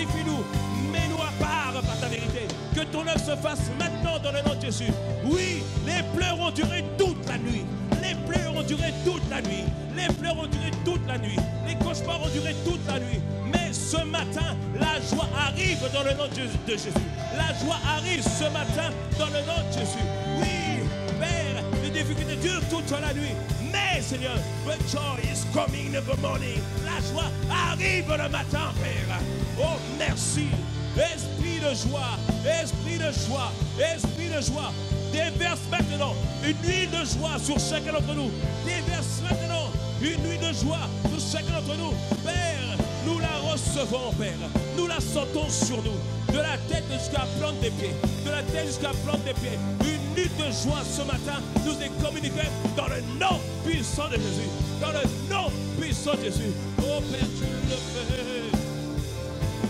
Purifie-nous, mets-nous à part par ta vérité. Que ton œuvre se fasse maintenant dans le nom de Jésus. Oui, les pleurs ont duré toute la nuit. Les pleurs ont duré toute la nuit. Les pleurs ont duré toute la nuit. Les cauchemars ont duré toute la nuit. Mais ce matin, la joie arrive dans le nom de Jésus. La joie arrive ce matin dans le nom de Jésus. Oui, Père, les difficultés durent toute la nuit. Mais Seigneur, the joy is coming in the morning. La joie arrive le matin, Père. Oh, merci. Esprit de joie, esprit de joie, esprit de joie. Déverse maintenant une nuit de joie sur chacun d'entre nous. Déverse maintenant une nuit de joie sur chacun d'entre nous. Père, nous la recevons, Père. Nous la sentons sur nous. De la tête jusqu'à la plante des pieds. De la tête jusqu'à la plante des pieds. Une nuit de joie ce matin nous est communiquée dans le nom puissant de Jésus. Dans le nom puissant de Jésus. Oh Père, tu le fais.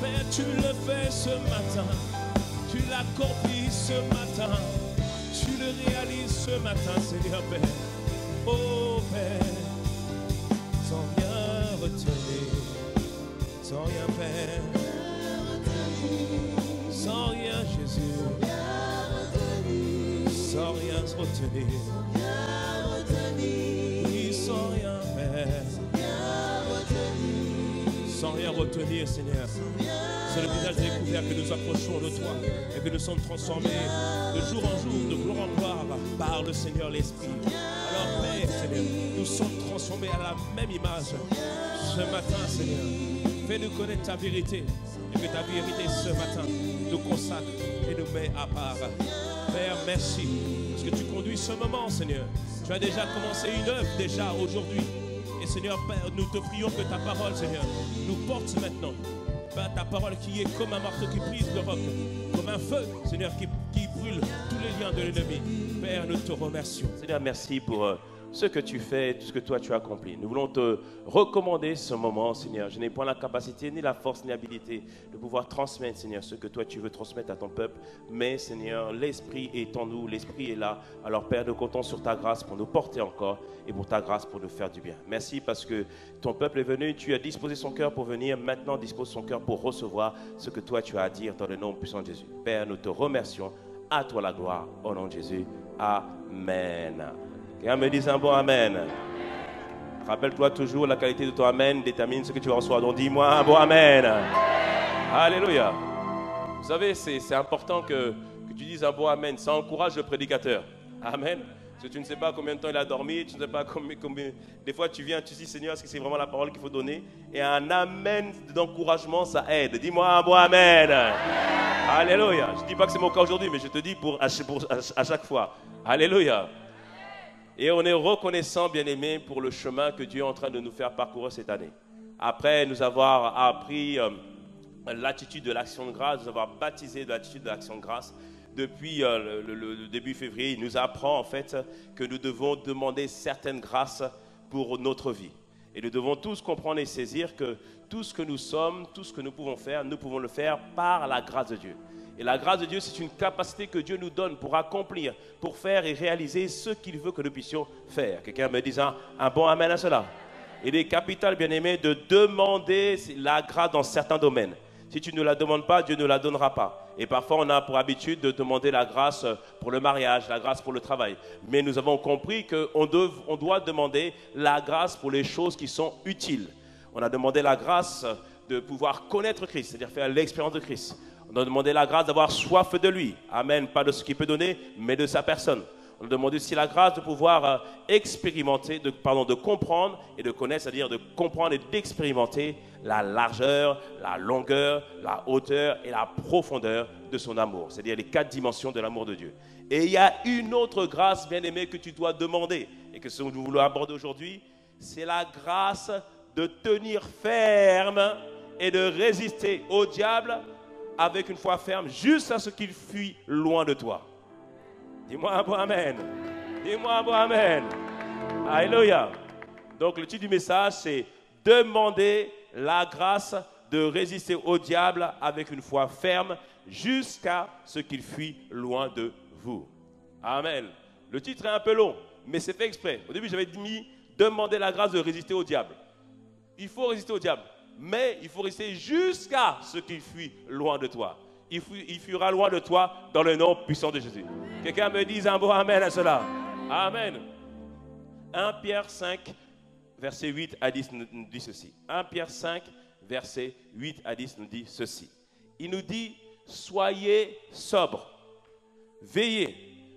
Père, tu le fais ce matin. Tu l'accomplis ce matin. Tu le réalises ce matin, Seigneur Père. Oh Père, sans rien retenir, sans rien Père, sans rien Jésus, sans rien retenir, oui, sans rien Père, sans rien retenir, Seigneur. C'est le visage découvert que nous approchons de toi et que nous sommes transformés de jour en jour, de gloire en gloire par le Seigneur l'Esprit. Alors Père, Seigneur, nous sommes transformés à la même image ce matin, Seigneur. Fais-nous connaître ta vérité et que ta vérité ce matin nous consacre et nous met à part. Père, merci parce que tu conduis ce moment, Seigneur. Tu as déjà commencé une œuvre déjà aujourd'hui. Et Seigneur, Père, nous te prions que ta parole, Seigneur, nous porte maintenant. Père, ta parole qui est comme un marteau qui brise le roc, comme un feu, Seigneur, qui brûle tous les liens de l'ennemi. Père, nous te remercions. Seigneur, merci pour ce que tu fais, tout ce que toi tu as accompli. Nous voulons te recommander ce moment, Seigneur. Je n'ai point la capacité, ni la force, ni l'habilité de pouvoir transmettre, Seigneur, ce que toi tu veux transmettre à ton peuple. Mais, Seigneur, l'Esprit est en nous, l'Esprit est là. Alors, Père, nous comptons sur ta grâce pour nous porter encore et pour ta grâce pour nous faire du bien. Merci parce que ton peuple est venu, tu as disposé son cœur pour venir. Maintenant, dispose son cœur pour recevoir ce que toi tu as à dire dans le nom puissant de Jésus. Père, nous te remercions. À toi la gloire, au nom de Jésus. Amen. Quelqu'un me dise un bon amen. Rappelle-toi toujours, la qualité de ton amen détermine ce que tu vas recevoir. Donc dis-moi un bon amen. Alléluia. Vous savez, c'est important que tu dises un bon amen. Ça encourage le prédicateur. Amen. Parce que tu ne sais pas combien de temps il a dormi, tu ne sais pas combien... Des fois, tu viens, tu dis, Seigneur, est-ce que c'est vraiment la parole qu'il faut donner? Et un amen d'encouragement, ça aide. Dis-moi un bon amen. Alléluia. Je ne dis pas que c'est mon cas aujourd'hui, mais je te dis à chaque fois. Alléluia. Et on est reconnaissant, bien-aimés, pour le chemin que Dieu est en train de nous faire parcourir cette année. Après nous avoir appris l'attitude de l'action de grâce, nous avoir baptisé de l'attitude de l'action de grâce, depuis le début février, il nous apprend en fait que nous devons demander certaines grâces pour notre vie. Et nous devons tous comprendre et saisir que tout ce que nous sommes, tout ce que nous pouvons le faire par la grâce de Dieu. Et la grâce de Dieu, c'est une capacité que Dieu nous donne pour accomplir, pour faire et réaliser ce qu'il veut que nous puissions faire. Quelqu'un me dise un bon amen à cela. Il est capital, bien-aimé, de demander la grâce dans certains domaines. Si tu ne la demandes pas, Dieu ne la donnera pas. Et parfois, on a pour habitude de demander la grâce pour le mariage, la grâce pour le travail. Mais nous avons compris qu'on doit demander la grâce pour les choses qui sont utiles. On a demandé la grâce de pouvoir connaître Christ, c'est-à-dire faire l'expérience de Christ. On a demandé la grâce d'avoir soif de lui. Amen. Pas de ce qu'il peut donner, mais de sa personne. On a demandé aussi la grâce de pouvoir expérimenter, de comprendre et de connaître, c'est-à-dire de comprendre et d'expérimenter la largeur, la longueur, la hauteur et la profondeur de son amour. C'est-à-dire les 4 dimensions de l'amour de Dieu. Et il y a une autre grâce, bien-aimée, que tu dois demander et que ce que nous voulons aborder aujourd'hui, c'est la grâce de tenir ferme et de résister au diable avec une foi ferme, juste à ce qu'il fuit loin de toi. Dis-moi un bon amen. Dis-moi un bon amen. Alléluia. Donc le titre du message, c'est « Demander la grâce de résister au diable avec une foi ferme jusqu'à ce qu'il fuit loin de vous. » Amen. Le titre est un peu long, mais c'est fait exprès. Au début, j'avais mis « Demander la grâce de résister au diable ». Il faut résister au diable. mais il faut rester jusqu'à ce qu'il fuit loin de toi. Il fuira loin de toi dans le nom puissant de Jésus. Quelqu'un me dise un bon amen à cela. Amen. 1 Pierre 5, verset 8 à 10 nous dit ceci. 1 Pierre 5, verset 8 à 10 nous dit ceci. Il nous dit, soyez sobres, veillez,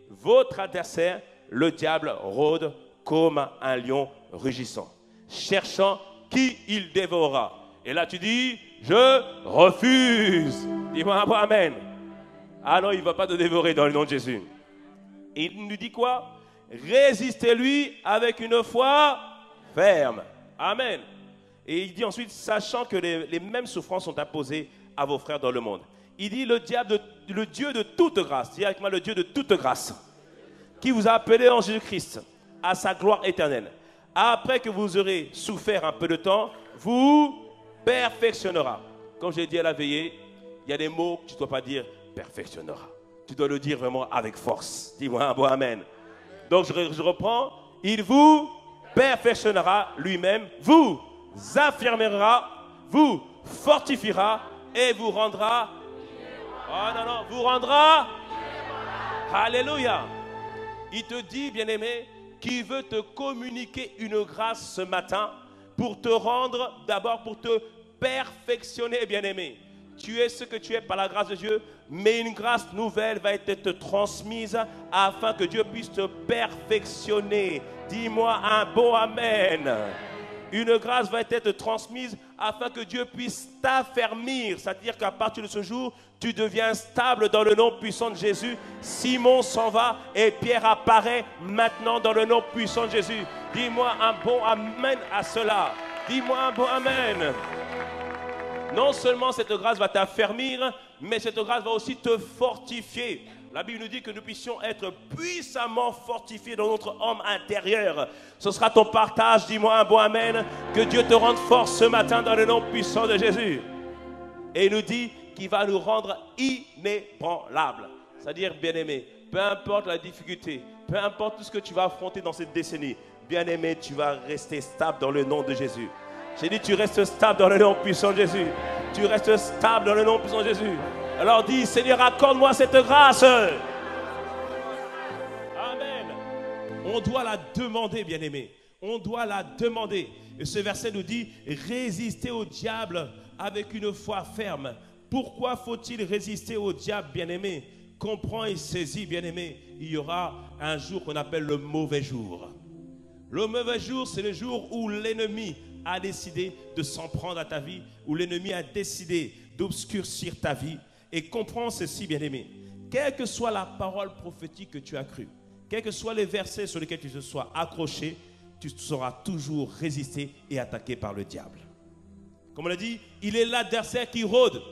votre adversaire, le diable, rôde comme un lion rugissant, cherchant qui il dévorera. Et là tu dis, je refuse. Dis-moi un bon amen. Ah non, il ne va pas te dévorer dans le nom de Jésus. Et il nous dit quoi? Résistez-lui avec une foi ferme. Amen. Et il dit ensuite, sachant que les mêmes souffrances sont imposées à vos frères dans le monde. Il dit, le Dieu de toute grâce, dis avec moi, le Dieu de toute grâce, qui vous a appelé en Jésus-Christ à sa gloire éternelle, après que vous aurez souffert un peu de temps, vous perfectionnera. Comme j'ai dit à la veillée, il y a des mots que tu ne dois pas dire perfectionnera. Tu dois le dire vraiment avec force. Dis-moi un bon amen. Donc je reprends. Il vous perfectionnera lui-même, vous affirmera, vous fortifiera et vous rendra. Oh non, non, vous rendra. Alléluia. Il te dit, bien-aimé, qu'il veut te communiquer une grâce ce matin pour te rendre, d'abord pour te perfectionner, bien-aimé. Tu es ce que tu es par la grâce de Dieu, mais une grâce nouvelle va être transmise afin que Dieu puisse te perfectionner. Dis-moi un bon amen. Une grâce va être transmise afin que Dieu puisse t'affermir. C'est-à-dire qu'à partir de ce jour, tu deviens stable dans le nom puissant de Jésus. Simon s'en va et Pierre apparaît maintenant dans le nom puissant de Jésus. Dis-moi un bon amen à cela. Dis-moi un bon amen. Non seulement cette grâce va t'affermir, mais cette grâce va aussi te fortifier. La Bible nous dit que nous puissions être puissamment fortifiés dans notre homme intérieur. Ce sera ton partage, dis-moi un bon amen. Que Dieu te rende fort ce matin dans le nom puissant de Jésus. Et il nous dit qu'il va nous rendre inébranlables. C'est-à-dire, bien-aimé, peu importe la difficulté, peu importe tout ce que tu vas affronter dans cette décennie, bien-aimé, tu vas rester stable dans le nom de Jésus. J'ai dit, tu restes stable dans le nom puissant de Jésus. Tu restes stable dans le nom puissant de Jésus. Alors dis, Seigneur, accorde-moi cette grâce. Amen. On doit la demander, bien-aimé. On doit la demander. Et ce verset nous dit, résistez au diable avec une foi ferme. Pourquoi faut-il résister au diable, bien-aimé? Comprends et saisis, bien-aimé. Il y aura un jour qu'on appelle le mauvais jour. Le mauvais jour, c'est le jour où l'ennemi a décidé de s'en prendre à ta vie, où l'ennemi a décidé d'obscurcir ta vie. Et comprends ceci, bien-aimé. Quelle que soit la parole prophétique que tu as crue, quels que soient les versets sur lesquels tu te sois accroché, tu seras toujours résisté et attaqué par le diable. Comme on l'a dit, il est l'adversaire qui rôde,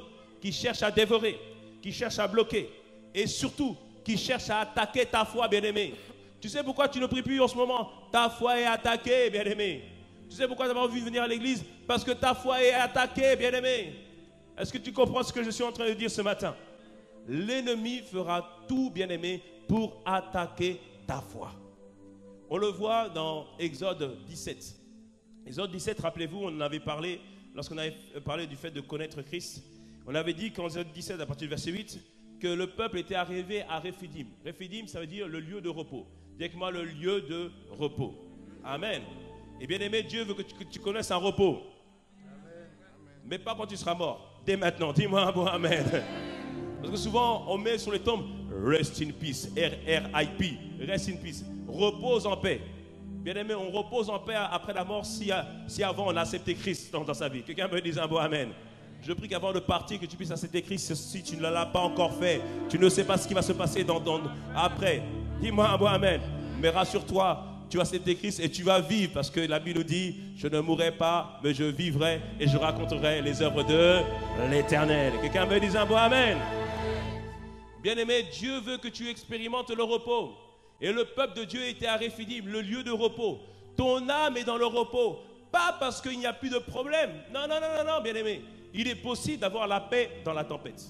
qui cherche à dévorer, qui cherche à bloquer et surtout qui cherche à attaquer ta foi, bien-aimé. Tu sais pourquoi tu ne pries plus en ce moment? Ta foi est attaquée, bien-aimé. Tu sais pourquoi tu as envie de venir à l'église? Parce que ta foi est attaquée, bien-aimé. Est-ce que tu comprends ce que je suis en train de dire ce matin? L'ennemi fera tout, bien-aimé, pour attaquer ta foi. On le voit dans Exode 17. Exode 17, rappelez-vous, on en avait parlé lorsqu'on avait parlé du fait de connaître Christ. On avait dit qu'en Exode 17, à partir du verset 8, que le peuple était arrivé à Rephidim. Rephidim, ça veut dire le lieu de repos. Dis avec moi, le lieu de repos. Amen. Et bien aimé, Dieu veut que tu connaisses un repos. Amen. Mais pas quand tu seras mort. Dès maintenant, dis-moi un bon amen. Parce que souvent, on met sur les tombes Rest in peace, R-R-I-P, Rest in peace, repose en paix. Bien aimé, on repose en paix après la mort si avant on a accepté Christ dans sa vie. Quelqu'un me dise un bon amen. Je prie qu'avant de partir, que tu puisses accepter Christ. Si tu ne l'as pas encore fait, tu ne sais pas ce qui va se passer après. Dis-moi un bon amen. Mais rassure-toi, tu vas accepter Christ et tu vas vivre, parce que la Bible nous dit, je ne mourrai pas, mais je vivrai et je raconterai les œuvres de l'Éternel. Quelqu'un me dise un bon amen. Bien-aimé, Dieu veut que tu expérimentes le repos. Et le peuple de Dieu était à Rephidim, le lieu de repos. Ton âme est dans le repos. Pas parce qu'il n'y a plus de problème. Non, non, non, non, non, bien-aimé. Il est possible d'avoir la paix dans la tempête.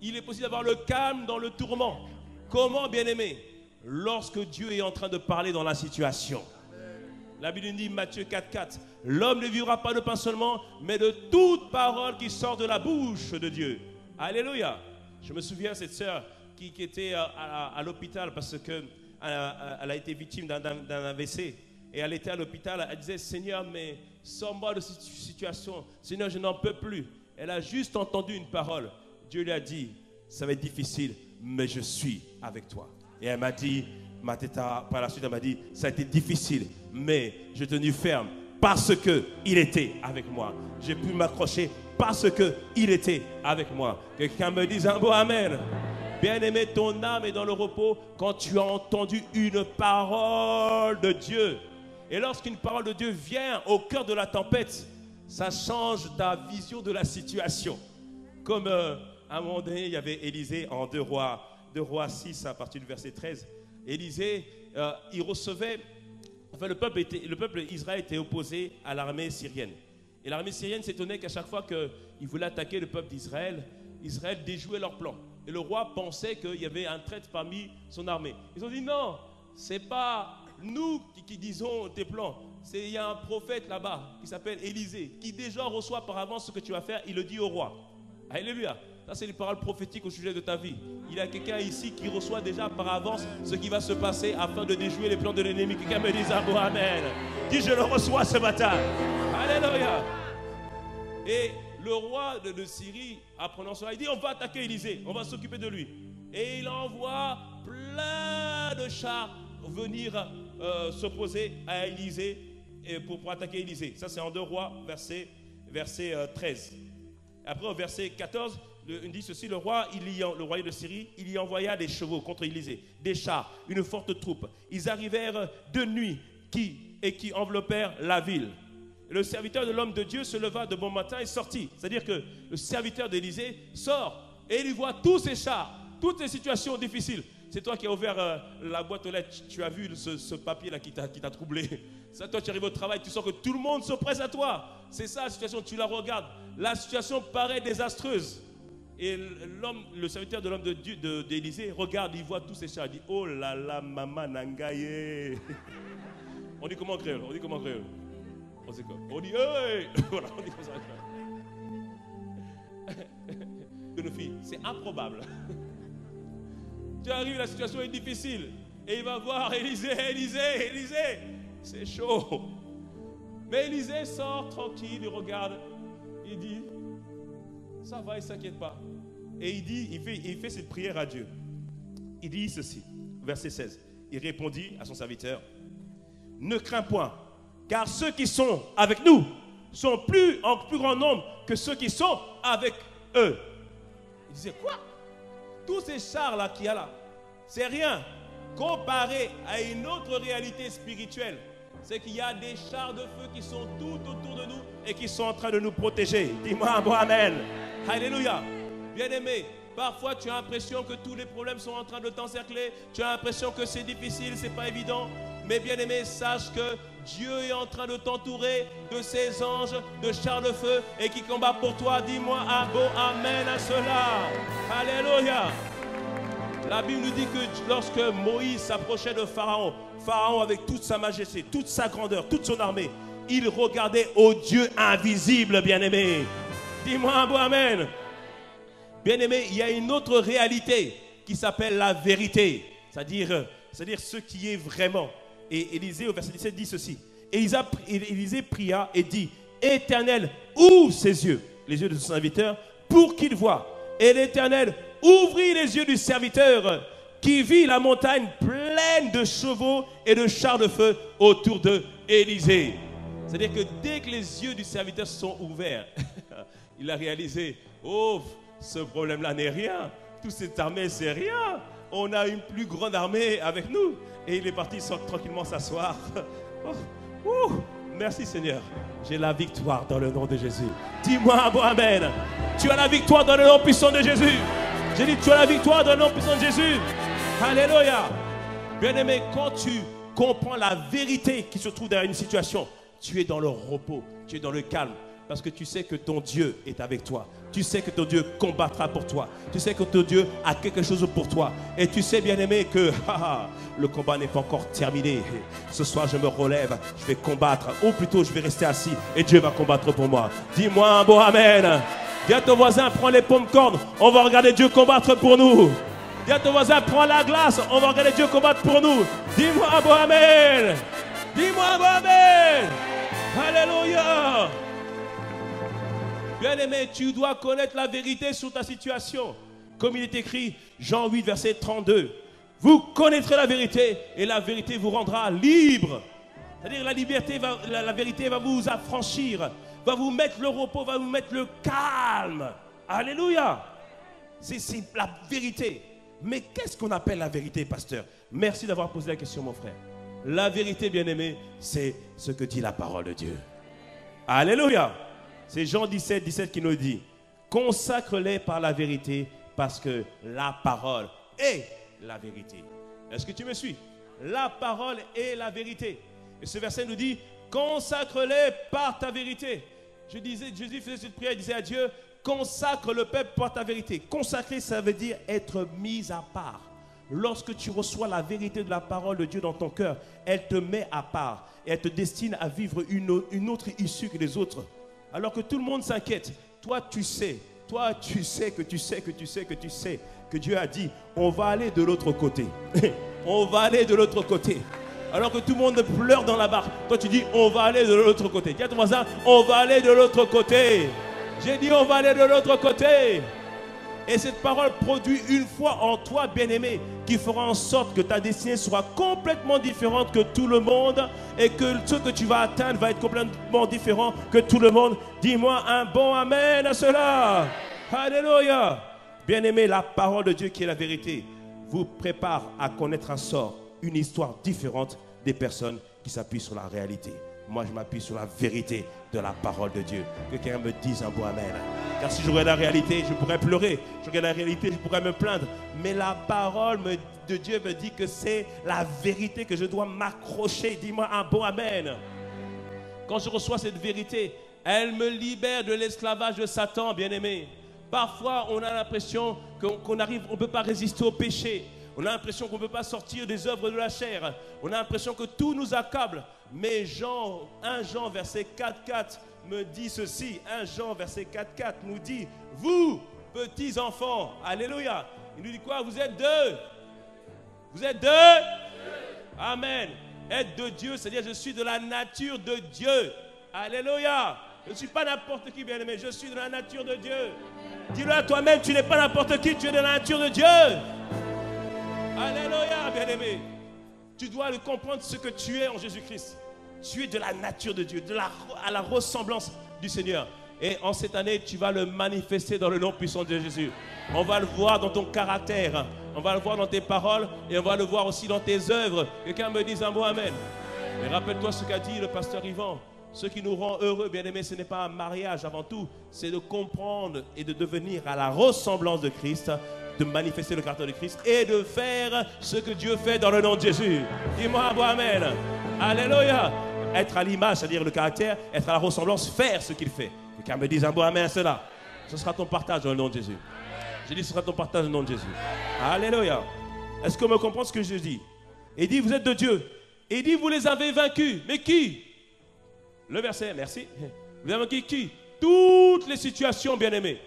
Il est possible d'avoir le calme dans le tourment. Comment, bien-aimé? Lorsque Dieu est en train de parler dans la situation. La Bible nous dit, Matthieu 4,4, L'homme ne vivra pas de pain seulement, mais de toute parole qui sort de la bouche de Dieu. Alléluia. Je me souviens, cette sœur qui était à l'hôpital parce qu'elle a été victime d'un AVC. Et elle était à l'hôpital, elle disait, Seigneur, mais sors-moi de cette situation. Seigneur, je n'en peux plus. Elle a juste entendu une parole. Dieu lui a dit, ça va être difficile, mais je suis avec toi. Et elle m'a dit, par la suite, elle m'a dit, ça a été difficile, mais je tenu ferme parce qu'il était avec moi. J'ai pu m'accrocher parce qu'il était avec moi. Quelqu'un me dise un beau amen. Bien-aimé, ton âme est dans le repos quand tu as entendu une parole de Dieu. Et lorsqu'une parole de Dieu vient au cœur de la tempête, ça change ta vision de la situation. Comme à un moment donné, il y avait Élisée en 2 Rois 6, à partir du verset 13. Élisée, il recevait... Enfin, le peuple Israël était opposé à l'armée syrienne. Et l'armée syrienne s'étonnait qu'à chaque fois qu'ils voulaient attaquer le peuple d'Israël, Israël déjouait leur plan. Et le roi pensait qu'il y avait un traître parmi son armée. Ils ont dit non, ce n'est pas nous qui disons tes plans. Il y a un prophète là-bas qui s'appelle Élisée, qui déjà reçoit par avance ce que tu vas faire, il le dit au roi. Alléluia. Ça, c'est les paroles prophétiques au sujet de ta vie. Il y a quelqu'un ici qui reçoit déjà par avance ce qui va se passer afin de déjouer les plans de l'ennemi. Quelqu'un me dise un beau amen. Dis, je le reçois ce matin. Alléluia. Et le roi de Syrie, apprenant cela, il dit, on va attaquer Élisée, on va s'occuper de lui. Et il envoie plein de chars venir s'opposer à Élisée pour attaquer Élisée. Ça, c'est en 2 Rois, verset 13. Après, au verset 14, il dit ceci, le roi de Syrie, il y envoya des chevaux contre Élisée, des chars, une forte troupe. Ils arrivèrent de nuit qui enveloppèrent la ville. Et le serviteur de l'homme de Dieu se leva de bon matin et sortit. C'est-à-dire que le serviteur d'Élisée sort et il voit tous ces chars, toutes ces situations difficiles. C'est toi qui as ouvert la boîte aux lettres, tu as vu ce papier-là qui t'a troublé. Ça, toi, tu arrives au travail, tu sens que tout le monde se presse à toi. C'est ça la situation, tu la regardes. La situation paraît désastreuse. Et le serviteur de l'homme de Dieu, d'Élisée, regarde, il voit tous ces chars. Il dit, oh là là, maman nangaye. On dit comment en créole? On dit comment en créole? On dit quoi? On dit, hey. Voilà, on dit comme ça. De nos filles, c'est improbable. Tu arrives, la situation est difficile. Et il va voir Élisée. C'est chaud. Mais Élisée sort tranquille, il regarde. Il dit, ça va, il ne s'inquiète pas. Et il fait cette prière à Dieu. Il dit ceci, verset 16. Il répondit à son serviteur, ne crains point, car ceux qui sont avec nous sont en plus grand nombre que ceux qui sont avec eux. Il disait, quoi? Tous ces chars-là qu'il y a là, c'est rien comparé à une autre réalité spirituelle. C'est qu'il y a des chars de feu qui sont tout autour de nous et qui sont en train de nous protéger. Dis-moi un bon amen. Alléluia. Bien-aimé, parfois tu as l'impression que tous les problèmes sont en train de t'encercler. Tu as l'impression que c'est difficile, c'est pas évident. Mais bien-aimé, sache que Dieu est en train de t'entourer de ses anges, de chars de feu et qui combat pour toi. Dis-moi un beau amen à cela. Alléluia. La Bible nous dit que lorsque Moïse s'approchait de Pharaon, Pharaon avec toute sa majesté, toute sa grandeur, toute son armée, il regardait au Dieu invisible, bien-aimé. Dis-moi un beau amen. Bien-aimé, il y a une autre réalité qui s'appelle la vérité, c'est-à-dire ce qui est vraiment. Et Élisée, au verset 17, dit ceci. Élisée pria et dit, Éternel, ouvre ses yeux, les yeux de son serviteur, pour qu'il voie. Et l'Éternel ouvrit les yeux du serviteur qui vit la montagne pleine de chevaux et de chars de feu autour de Élisée. C'est-à-dire que dès que les yeux du serviteur sont ouverts, il a réalisé, oh, ce problème-là n'est rien. Toute cette armée, c'est rien. On a une plus grande armée avec nous. Et il est parti tranquillement s'asseoir. Merci Seigneur. J'ai la victoire dans le nom de Jésus. Dis-moi un bon amen. Tu as la victoire dans le nom puissant de Jésus. J'ai dit, tu as la victoire dans le nom puissant de Jésus. Alléluia. Bien-aimé, quand tu comprends la vérité qui se trouve derrière une situation, tu es dans le repos, tu es dans le calme. Parce que tu sais que ton Dieu est avec toi. Tu sais que ton Dieu combattra pour toi. Tu sais que ton Dieu a quelque chose pour toi. Et tu sais, bien-aimé, que le combat n'est pas encore terminé. Ce soir, je me relève, je vais combattre. Ou plutôt, je vais rester assis et Dieu va combattre pour moi. Dis-moi un beau amen. Dis à ton voisin, prends les pommes-cornes. On va regarder Dieu combattre pour nous. Dis à ton voisin, prends la glace. On va regarder Dieu combattre pour nous. Dis-moi un beau amen. Dis-moi un beau amen. Alléluia. Bien-aimé, tu dois connaître la vérité sur ta situation. Comme il est écrit, Jean 8, verset 32. Vous connaîtrez la vérité et la vérité vous rendra libre. C'est-à-dire la vérité va vous affranchir, va vous mettre le repos, va vous mettre le calme. Alléluia. C'est la vérité. Mais qu'est-ce qu'on appelle la vérité, pasteur? Merci d'avoir posé la question, mon frère. La vérité, bien-aimé, c'est ce que dit la parole de Dieu. Alléluia. C'est Jean 17, 17 qui nous dit, consacre-les par la vérité parce que la parole est la vérité. Est-ce que tu me suis? La parole est la vérité. Et ce verset nous dit, consacre-les par ta vérité. Jésus faisait cette prière, il disait à Dieu, consacre le peuple par ta vérité. Consacrer, ça veut dire être mis à part. Lorsque tu reçois la vérité de la parole de Dieu dans ton cœur, elle te met à part et elle te destine à vivre une autre issue que les autres. Alors que tout le monde s'inquiète, toi tu sais que Dieu a dit, on va aller de l'autre côté. On va aller de l'autre côté. Alors que tout le monde pleure dans la barque, toi tu dis, on va aller de l'autre côté. Dis à ton voisin, on va aller de l'autre côté. J'ai dit, on va aller de l'autre côté. Et cette parole produit une foi en toi, bien-aimé, qui fera en sorte que ta destinée sera complètement différente que tout le monde et que ce que tu vas atteindre va être complètement différent que tout le monde. Dis-moi un bon amen à cela. Alléluia. Bien-aimé, la parole de Dieu qui est la vérité vous prépare à connaître un sort, une histoire différente des personnes qui s'appuient sur la réalité. Moi, je m'appuie sur la vérité de la parole de Dieu. Que quelqu'un me dise un bon amen. Car si j'aurais la réalité, je pourrais pleurer. J'aurais la réalité, je pourrais me plaindre. Mais la parole de Dieu me dit que c'est la vérité que je dois m'accrocher. Dis-moi un bon amen. Quand je reçois cette vérité, elle me libère de l'esclavage de Satan, bien-aimé. Parfois, on a l'impression qu'on arrive, on ne peut pas résister au péché. On a l'impression qu'on ne peut pas sortir des œuvres de la chair. On a l'impression que tout nous accable. Mais 1 Jean verset 4,4 me dit ceci. 1 Jean verset 4,4 nous dit, vous, petits enfants, alléluia. Il nous dit quoi? Vous êtes deux. Vous êtes deux? Amen. Être de Dieu, c'est-à-dire je suis de la nature de Dieu. Alléluia. Je ne suis pas n'importe qui, bien-aimé. Je suis de la nature de Dieu. Dis-le à toi-même, tu n'es pas n'importe qui, tu es de la nature de Dieu. Alléluia, bien-aimé. Tu dois le comprendre ce que tu es en Jésus-Christ. Tu es de la nature de Dieu, à la ressemblance du Seigneur. Et en cette année, tu vas le manifester dans le nom puissant de Jésus. On va le voir dans ton caractère, on va le voir dans tes paroles et on va le voir aussi dans tes œuvres. Quelqu'un me dise un mot amen. Et rappelle-toi ce qu'a dit le pasteur Yvan. Ce qui nous rend heureux, bien-aimés, ce n'est pas un mariage avant tout, c'est de comprendre et de devenir à la ressemblance de Christ, de manifester le caractère de Christ et de faire ce que Dieu fait dans le nom de Jésus. Dis-moi un bon amen. Alléluia. Être à l'image, c'est-à-dire le caractère, être à la ressemblance, faire ce qu'il fait. Quelqu'un me dise un bon amen à cela. Ce sera ton partage dans le nom de Jésus. Je dis ce sera ton partage dans le nom de Jésus. Alléluia. Est-ce qu'on me comprend ce que je dis? Il dit, vous êtes de Dieu. Il dit, vous les avez vaincus. Mais qui? Le verset, merci. Vous avez vaincu qui? Toutes les situations, bien-aimés.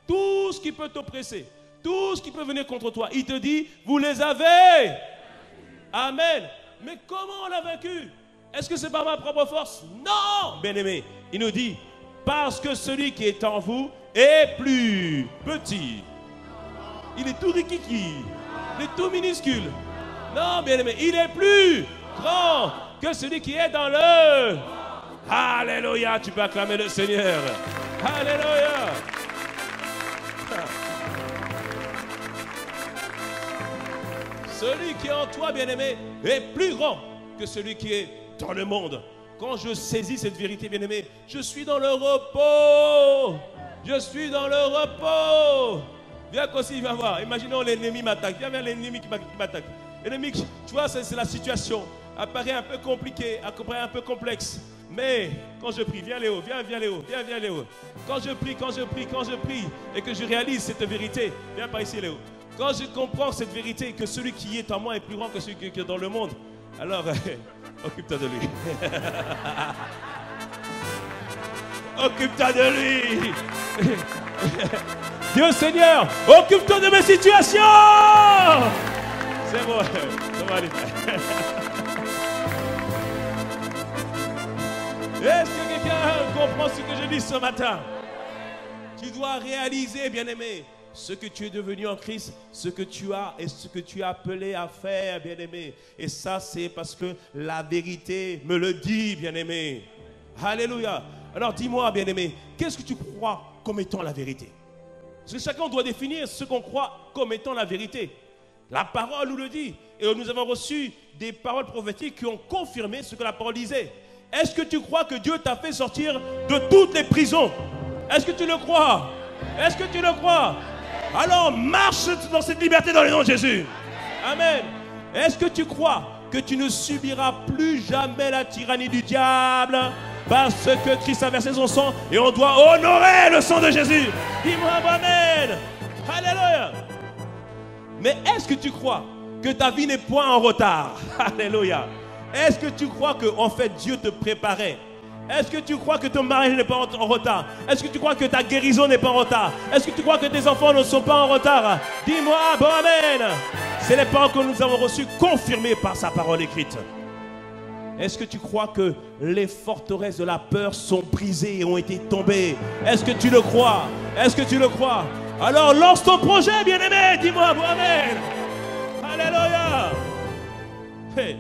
Tout ce qui peut t'oppresser. Tout ce qui peut venir contre toi. Il te dit, vous les avez. Amen. Mais comment on l'a vaincu? Est-ce que c'est par ma propre force? Non, bien-aimé. Il nous dit, parce que celui qui est en vous est plus petit. Il est tout rikiki. Il est tout minuscule. Non, bien-aimé, il est plus grand que celui qui est dans le... Alléluia, tu peux acclamer le Seigneur. Alléluia. Celui qui est en toi, bien-aimé, est plus grand que celui qui est dans le monde. Quand je saisis cette vérité, bien-aimé, je suis dans le repos. Je suis dans le repos. Viens aussi, viens voir. Imaginons l'ennemi m'attaque. Viens vers l'ennemi qui m'attaque. L'ennemi, tu vois, c'est la situation. Apparaît un peu compliquée, apparaît un peu complexe. Mais quand je prie, viens Léo, viens Léo, viens Léo. Quand je prie et que je réalise cette vérité, viens par ici Léo. Quand je comprends cette vérité, que celui qui est en moi est plus grand que celui qui est dans le monde, alors occupe-toi de lui. Occupe-toi de lui. Dieu Seigneur, occupe-toi de mes situations. C'est bon, ça va aller. Est-ce que quelqu'un comprend ce que je dis ce matin? Tu dois réaliser, bien-aimé, ce que tu es devenu en Christ, ce que tu as et ce que tu es appelé à faire, bien-aimé. Et ça, c'est parce que la vérité me le dit, bien-aimé. Alléluia. Alors dis-moi, bien-aimé, qu'est-ce que tu crois comme étant la vérité? Parce que chacun doit définir ce qu'on croit comme étant la vérité. La parole nous le dit. Et nous avons reçu des paroles prophétiques qui ont confirmé ce que la parole disait. Est-ce que tu crois que Dieu t'a fait sortir de toutes les prisons? Est-ce que tu le crois? Est-ce que tu le crois? Alors marche dans cette liberté dans le nom de Jésus. Amen. Est-ce que tu crois que tu ne subiras plus jamais la tyrannie du diable? Parce que Christ a versé son sang et on doit honorer le sang de Jésus. Dis-moi amen. Alléluia. Mais est-ce que tu crois que ta vie n'est point en retard? Alléluia. Est-ce que tu crois que en fait Dieu te préparait? Est-ce que tu crois que ton mariage n'est pas en retard? Est-ce que tu crois que ta guérison n'est pas en retard? Est-ce que tu crois que tes enfants ne sont pas en retard? Dis-moi bon amen. C'est les paroles que nous avons reçues confirmées par sa parole écrite. Est-ce que tu crois que les forteresses de la peur sont brisées et ont été tombées? Est-ce que tu le crois? Est-ce que tu le crois? Alors lance ton projet, bien-aimé. Dis-moi bon amen. Alléluia. Hey.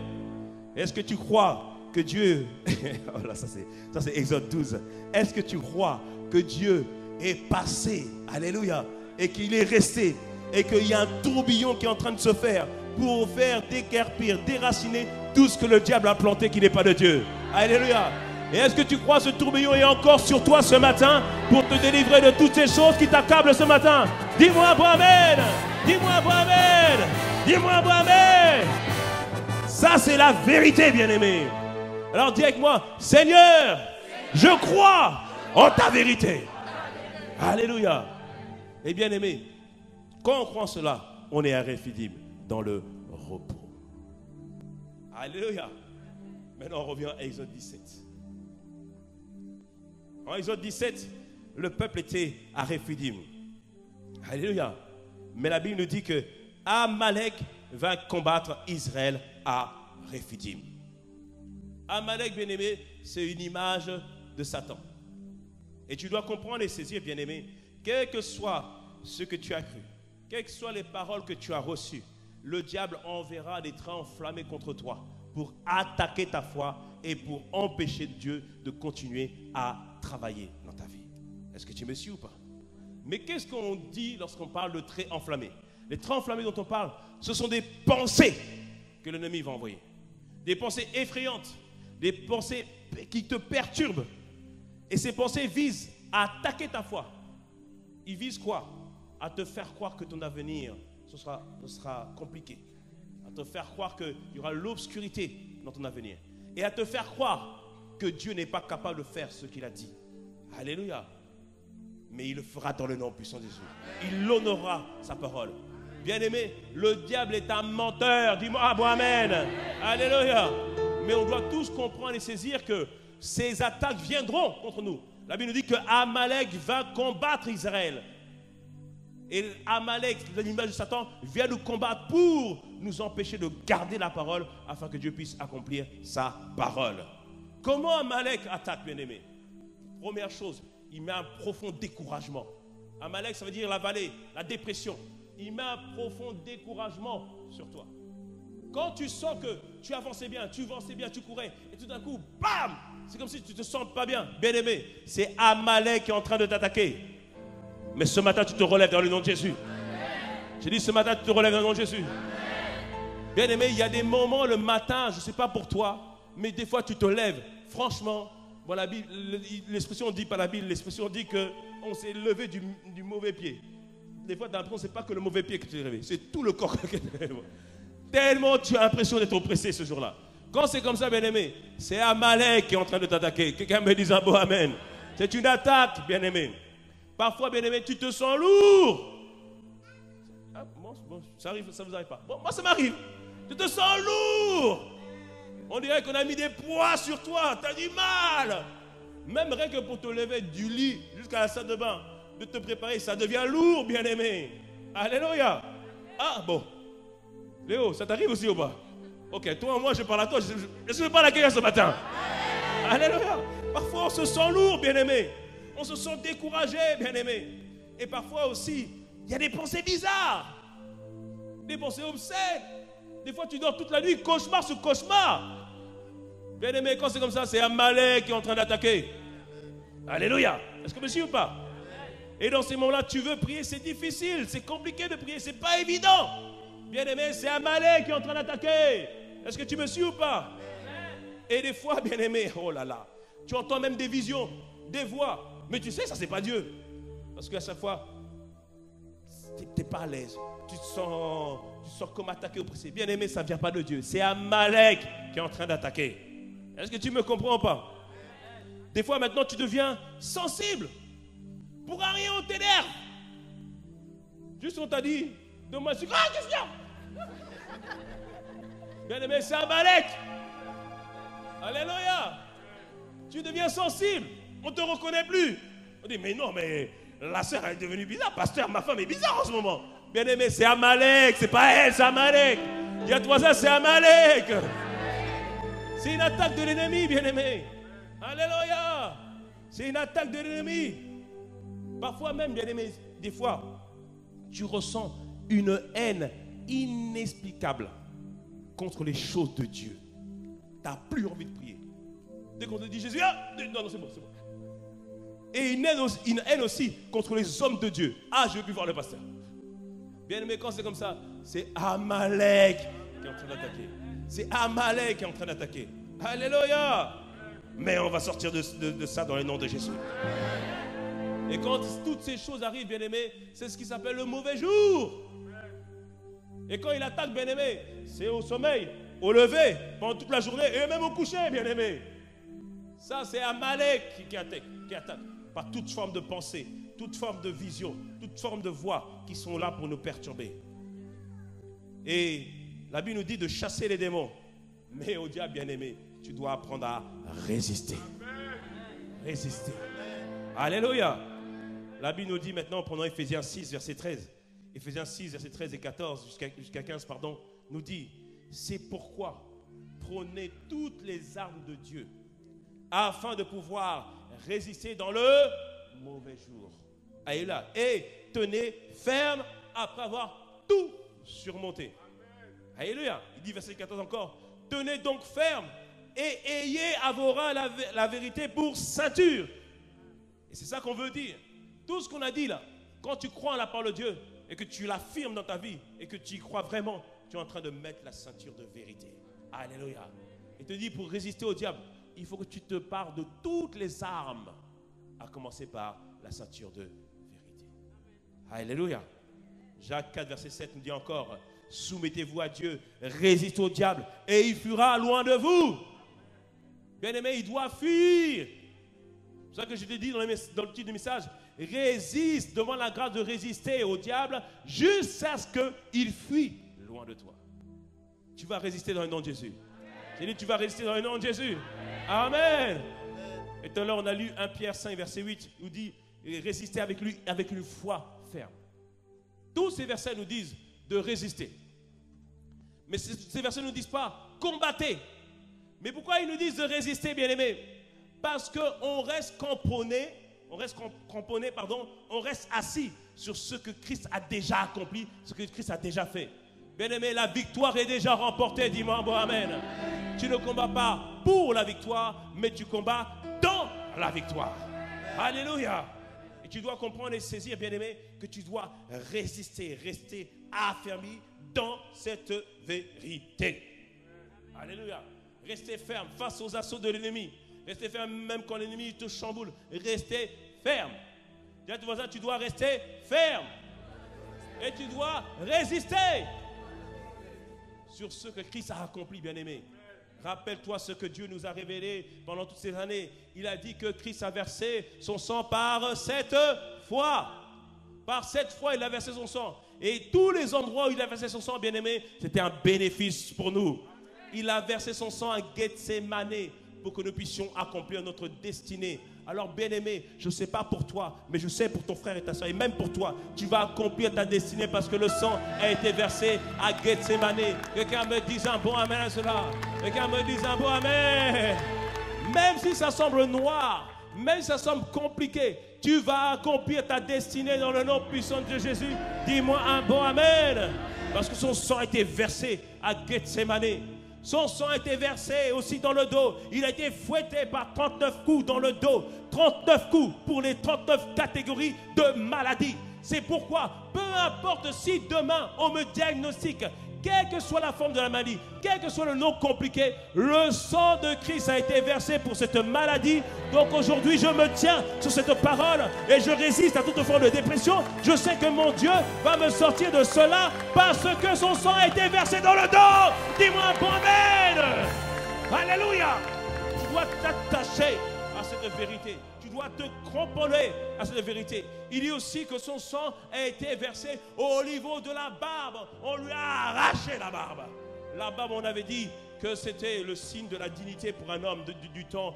Est-ce que tu crois que Dieu... oh là, ça c'est Exode 12. Est-ce que tu crois que Dieu est passé, alléluia, et qu'il est resté, et qu'il y a un tourbillon qui est en train de se faire pour faire déguerpir, déraciner tout ce que le diable a planté qui n'est pas de Dieu? Alléluia. Et est-ce que tu crois que ce tourbillon est encore sur toi ce matin pour te délivrer de toutes ces choses qui t'accablent ce matin? Dis-moi bon amen. Dis-moi bon amen. Dis-moi bon amen. Ça, c'est la vérité, bien-aimé. Alors, dis avec moi, Seigneur, je crois en ta vérité. Alléluia. Et bien-aimé, quand on croit en cela, on est à Rephidim, dans le repos. Alléluia. Maintenant, on revient à Exode 17. En Exode 17, le peuple était à Rephidim. Alléluia. Mais la Bible nous dit que Amalek va combattre Israël à Rephidim. Amalek, bien-aimé, c'est une image de Satan. Et tu dois comprendre et saisir, bien-aimé, quel que soit ce que tu as cru, quelles que soient les paroles que tu as reçues, le diable enverra des trains enflammés contre toi pour attaquer ta foi et pour empêcher Dieu de continuer à travailler dans ta vie. Est-ce que tu me suis ou pas? Mais qu'est-ce qu'on dit lorsqu'on parle de traits enflammés? Les traits enflammés dont on parle, ce sont des pensées que l'ennemi va envoyer. Des pensées effrayantes, des pensées qui te perturbent. Et ces pensées visent à attaquer ta foi. Ils visent quoi? À te faire croire que ton avenir, ce sera compliqué. À te faire croire qu'il y aura l'obscurité dans ton avenir. Et à te faire croire que Dieu n'est pas capable de faire ce qu'il a dit. Alléluia. Mais il le fera dans le nom puissant de Jésus. Il honorera sa parole. Bien-aimé, le diable est un menteur. Dis-moi, ah bon, amen. Alléluia. Mais on doit tous comprendre et saisir que ces attaques viendront contre nous. La Bible nous dit que Amalek va combattre Israël. Et Amalek, l'image de Satan, vient nous combattre pour nous empêcher de garder la parole afin que Dieu puisse accomplir sa parole. Comment Amalek attaque, bien-aimé? Première chose, il met un profond découragement. Amalek, ça veut dire la vallée, la dépression. Il met un profond découragement sur toi. Quand tu sens que tu avançais bien, tu courais, et tout d'un coup, bam! C'est comme si tu ne te sens pas bien. Bien-aimé, c'est Amalek qui est en train de t'attaquer. Mais ce matin, tu te relèves dans le nom de Jésus. J'ai dit ce matin, tu te relèves dans le nom de Jésus. Bien-aimé, il y a des moments le matin, je ne sais pas pour toi, mais des fois tu te lèves. Franchement, bon, l'expression dit pas la Bible, l'expression dit qu'on s'est levé du mauvais pied. Des fois, tu as l'impression que ce n'est pas que le mauvais pied que tu t'es levé, c'est tout le corps que tu t'es levé. Tellement tu as l'impression d'être oppressé ce jour-là. Quand c'est comme ça, bien-aimé, c'est Amalek qui est en train de t'attaquer. Quelqu'un me dit un beau amen. C'est une attaque, bien-aimé. Parfois, bien-aimé, tu te sens lourd. Ah, bon, ça arrive, ça vous arrive pas. Bon, moi, ça m'arrive. Tu te sens lourd. On dirait qu'on a mis des poids sur toi. Tu as du mal. Même rien que pour te lever du lit jusqu'à la salle de bain, de te préparer, ça devient lourd, bien-aimé. Alléluia. Ah, bon. Léo, ça t'arrive aussi ou pas? Ok, toi, moi, je parle à toi. Est-ce que je parle à quelqu'un ce matin? Alléluia. Parfois, on se sent lourd, bien-aimé. On se sent découragé, bien-aimé. Et parfois aussi, il y a des pensées bizarres. Des pensées obscènes. Des fois, tu dors toute la nuit, cauchemar sur cauchemar. Bien-aimé, quand c'est comme ça, c'est Amalek qui est en train d'attaquer. Alléluia. Est-ce que vous me suivez ou pas? Et dans ces moments-là, tu veux prier, c'est difficile, c'est compliqué de prier, c'est pas évident. Bien-aimé, c'est Amalek qui est en train d'attaquer. Est-ce que tu me suis ou pas? Et des fois, bien-aimé, oh là là, tu entends même des visions, des voix. Mais tu sais, ça, c'est pas Dieu. Parce qu'à chaque fois, tu n'es pas à l'aise. Tu te sens comme attaqué, oppressé. Bien-aimé, ça ne vient pas de Dieu. C'est Amalek qui est en train d'attaquer. Est-ce que tu me comprends ou pas? Des fois, maintenant, tu deviens sensible. Pour rien, on t'énerve. Juste, on t'a dit, donne-moi ce... Ah, qu'est-ce qu'il y a? Bien-aimé, c'est Amalek. Alléluia. Tu deviens sensible. On ne te reconnaît plus. On dit, mais non, mais la sœur est devenue bizarre. Pasteur, ma femme est bizarre en ce moment. Bien-aimé, c'est Amalek. C'est pas elle, c'est Amalek. Il y a 3 ans, c'est Amalek. C'est une attaque de l'ennemi, bien-aimé. Alléluia. C'est une attaque de l'ennemi. Parfois même, bien-aimé, des fois, tu ressens une haine inexplicable contre les choses de Dieu. Tu n'as plus envie de prier. Dès qu'on te dit Jésus, ah, non, c'est bon, c'est bon. Et une haine aussi contre les hommes de Dieu. Ah, je ne veux plus voir le pasteur. Bien-aimé, quand c'est comme ça, c'est Amalek qui est en train d'attaquer. C'est Amalek qui est en train d'attaquer. Alléluia. Mais on va sortir de ça dans le nom de Jésus. Et quand toutes ces choses arrivent, bien-aimé, c'est ce qui s'appelle le mauvais jour. Et quand il attaque, bien-aimé, c'est au sommeil, au lever, pendant toute la journée, et même au coucher, bien-aimé. Ça, c'est Amalek qui attaque par toute forme de pensée, toute forme de vision, toute forme de voix qui sont là pour nous perturber. Et la Bible nous dit de chasser les démons. Mais au diable, bien-aimé, tu dois apprendre à résister. Résister. Alléluia. La Bible nous dit maintenant, pendant Éphésiens 6, verset 13, Éphésiens 6, verset 13 et 14, jusqu'à 15, pardon, nous dit, c'est pourquoi prenez toutes les armes de Dieu afin de pouvoir résister dans le mauvais jour. Alléluia. Et tenez ferme après avoir tout surmonté. Alléluia. Il dit verset 14 encore, tenez donc ferme et ayez à vos reins la vérité pour ceinture. Et c'est ça qu'on veut dire. Tout ce qu'on a dit là, quand tu crois en la parole de Dieu et que tu l'affirmes dans ta vie et que tu y crois vraiment, tu es en train de mettre la ceinture de vérité. Alléluia. Il te dit pour résister au diable, il faut que tu te pares de toutes les armes, à commencer par la ceinture de vérité. Alléluia. Jacques 4, verset 7 nous dit encore, soumettez-vous à Dieu, résistez au diable et il fuira loin de vous. Bien-aimé, il doit fuir. C'est ça que je t'ai dit dans le titre du message. Résiste, demande la grâce de résister au diable jusqu'à ce qu'il fuit loin de toi. Tu vas résister dans le nom de Jésus. J'ai dit, tu vas résister dans le nom de Jésus. Amen. Et tout à l'heure, on a lu 1 Pierre 5, verset 8. Il nous dit, résister avec lui avec une foi ferme. Tous ces versets nous disent de résister. Mais ces versets ne nous disent pas combattez. Mais pourquoi ils nous disent de résister, bien-aimés? Parce qu'on reste cramponné, on reste assis sur ce que Christ a déjà accompli, ce que Christ a déjà fait. Bien-aimé, la victoire est déjà remportée, dis-moi bon amen. Tu ne combats pas pour la victoire, mais tu combats dans la victoire. Alléluia. Et tu dois comprendre et saisir, bien-aimé, que tu dois résister, rester affermi dans cette vérité. Alléluia. Restez ferme face aux assauts de l'ennemi. Restez ferme même quand l'ennemi te chamboule. Restez ferme. Dis à ton voisin, tu dois rester ferme. Et tu dois résister sur ce que Christ a accompli, bien-aimé. Rappelle-toi ce que Dieu nous a révélé pendant toutes ces années. Il a dit que Christ a versé son sang par 7 fois. Par 7 fois, il a versé son sang. Et tous les endroits où il a versé son sang, bien-aimé, c'était un bénéfice pour nous. Il a versé son sang à Gethsemane pour que nous puissions accomplir notre destinée. Alors, bien-aimé, je ne sais pas pour toi, mais je sais pour ton frère et ta soeur, et même pour toi, tu vas accomplir ta destinée parce que le sang a été versé à Gethsemane. Quelqu'un me dise un bon amen à cela. Quelqu'un me dise un bon amen. Même si ça semble noir, même si ça semble compliqué, tu vas accomplir ta destinée dans le nom puissant de Jésus. Dis-moi un bon amen. Parce que son sang a été versé à Gethsemane. Son sang a été versé aussi dans le dos. Il a été fouetté par 39 coups dans le dos. 39 coups pour les 39 catégories de maladies. C'est pourquoi, peu importe si demain on me diagnostique, quelle que soit la forme de la maladie, quel que soit le nom compliqué, le sang de Christ a été versé pour cette maladie. Donc aujourd'hui, je me tiens sur cette parole et je résiste à toute forme de dépression. Je sais que mon Dieu va me sortir de cela parce que son sang a été versé dans le dos. Dis-moi un bon amen. Alléluia. Tu dois t'attacher à cette vérité. Tu dois te cramponner à cette vérité. Il dit aussi que son sang a été versé au niveau de la barbe. On lui a arraché la barbe. La barbe, on avait dit que c'était le signe de la dignité pour un homme des temps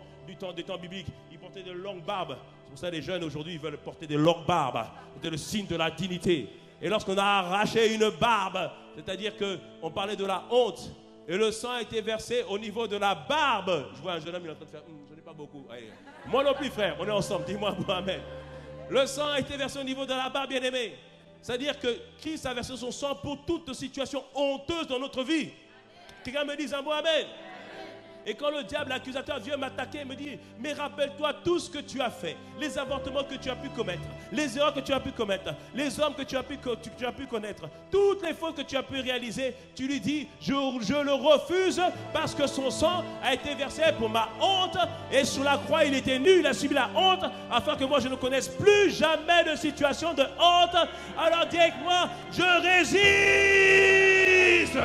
bibliques. Il portait de longues barbes. C'est pour ça que les jeunes aujourd'hui ils veulent porter des longues barbes. C'était le signe de la dignité. Et lorsqu'on a arraché une barbe, c'est-à-dire qu'on parlait de la honte, et le sang a été versé au niveau de la barbe. Je vois un jeune homme, il est en train de faire, je n'ai pas beaucoup. Allez. Moi non plus, frère, on est ensemble, dis-moi amen. Le sang a été versé au niveau de la barbe, bien-aimé. C'est-à-dire que Christ a versé son sang pour toute situation honteuse dans notre vie. Quelqu'un me dit un mot amen. Et quand le diable, l'accusateur, vient m'attaquer, il me dit, mais rappelle-toi tout ce que tu as fait, les avortements que tu as pu commettre, les erreurs que tu as pu commettre, les hommes que tu as pu connaître, toutes les fautes que tu as pu réaliser, tu lui dis, je le refuse parce que son sang a été versé pour ma honte et sur la croix, il était nu, il a subi la honte afin que moi je ne connaisse plus jamais de situation de honte. Alors dis avec moi, je résiste.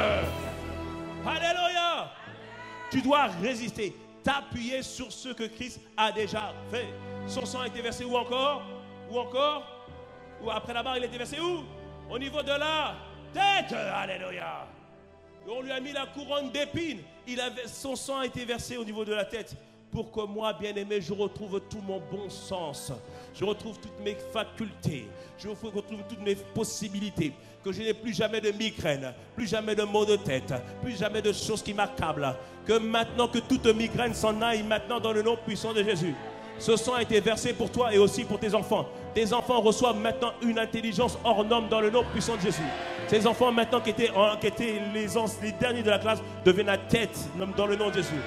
Alléluia. Tu dois résister, t'appuyer sur ce que Christ a déjà fait. Son sang a été versé où encore? Où encore? Ou après la barre, il a été versé où? Au niveau de la tête. Alléluia. Et on lui a mis la couronne d'épines. Son sang a été versé au niveau de la tête. Pour que moi, bien-aimé, je retrouve tout mon bon sens. Je retrouve toutes mes facultés. Je retrouve toutes mes possibilités. Que je n'ai plus jamais de migraine, plus jamais de maux de tête, plus jamais de choses qui m'accablent. Que maintenant que toute migraine s'en aille maintenant dans le nom puissant de Jésus. Ce sang a été versé pour toi et aussi pour tes enfants. Tes enfants reçoivent maintenant une intelligence hors norme dans le nom puissant de Jésus. Ces enfants maintenant qui étaient les derniers de la classe deviennent la tête dans le nom de Jésus.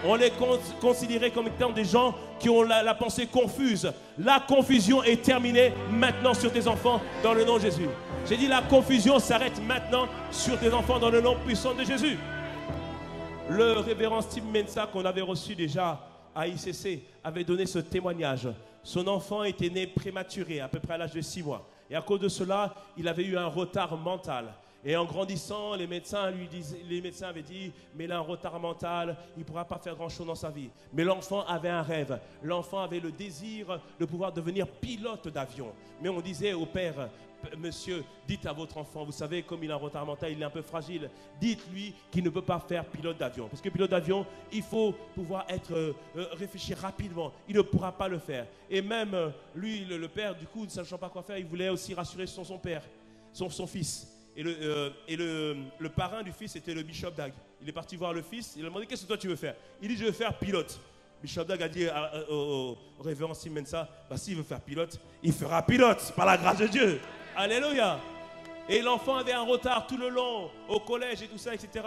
On les considérait comme étant des gens qui ont la pensée confuse. La confusion est terminée maintenant sur tes enfants dans le nom de Jésus. J'ai dit la confusion s'arrête maintenant sur tes enfants dans le nom puissant de Jésus. Le révérend Steve Mensah qu'on avait reçu déjà à ICC avait donné ce témoignage. Son enfant était né prématuré, à peu près à l'âge de 6 mois. Et à cause de cela, il avait eu un retard mental. Et en grandissant, les médecins avaient dit, mais il a un retard mental, il ne pourra pas faire grand-chose dans sa vie. Mais l'enfant avait un rêve. L'enfant avait le désir de pouvoir devenir pilote d'avion. Mais on disait au père, monsieur, dites à votre enfant, vous savez, comme il a un retard mental, il est un peu fragile, dites-lui qu'il ne peut pas faire pilote d'avion. Parce que pilote d'avion, il faut pouvoir réfléchir rapidement. Il ne pourra pas le faire. Et même lui, le père, du coup, ne sachant pas quoi faire, il voulait aussi rassurer son père, son fils. Et le parrain du fils était le Bishop Dag. Il est parti voir le fils. Il a demandé, qu'est-ce que toi tu veux faire? Il dit, je veux faire pilote. Bishop Dag a dit au révérend Steve Mensah, s'il veut faire pilote, il fera pilote par la grâce de Dieu. Alléluia. Et l'enfant avait un retard tout le long au collège et tout ça, etc.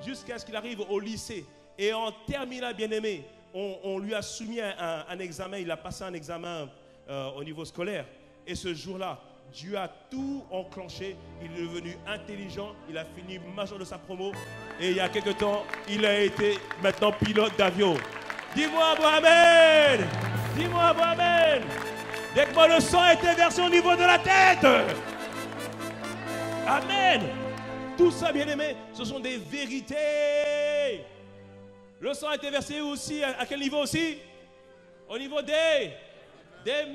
Jusqu'à ce qu'il arrive au lycée. Et en terminale, bien-aimé, on lui a soumis un examen. Il a passé un examen au niveau scolaire. Et ce jour-là, Dieu a tout enclenché, il est devenu intelligent, il a fini major de sa promo et il y a quelque temps, il a été maintenant pilote d'avion. Dis-moi bon amen. Dis-moi bon amen. Dès que moi le sang a été versé au niveau de la tête. Amen. Tout ça, bien aimé, ce sont des vérités. Le sang a été versé aussi, à quel niveau aussi? Au niveau des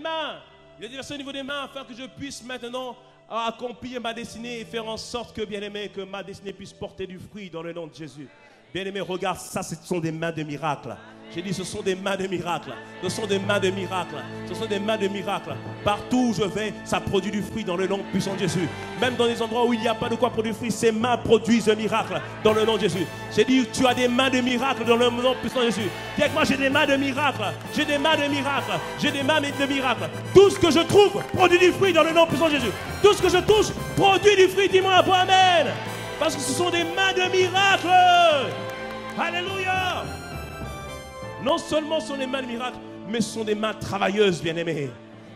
mains. Il a été versé au niveau des mains afin que je puisse maintenant accomplir ma destinée et faire en sorte que, bien-aimé, que ma destinée puisse porter du fruit dans le nom de Jésus. Bien-aimé, regarde, ça, ce sont des mains de miracle. J'ai dit, ce sont des mains de miracle. Ce sont des mains de miracle. Ce sont des mains de miracle. Partout où je vais, ça produit du fruit dans le nom puissant de Jésus. Même dans les endroits où il n'y a pas de quoi produire du fruit, ces mains produisent un miracle dans le nom de Jésus. J'ai dit, tu as des mains de miracle dans le nom puissant de Jésus. Dis avec moi, j'ai des mains de miracle. J'ai des mains de miracle. J'ai des mains de miracle. Tout ce que je trouve produit du fruit dans le nom puissant de Jésus. Tout ce que je touche produit du fruit. Dis-moi un peu amen. Parce que ce sont des mains de miracle. Alléluia. Non seulement ce sont des mains de miracle, mais ce sont des mains travailleuses, bien-aimées.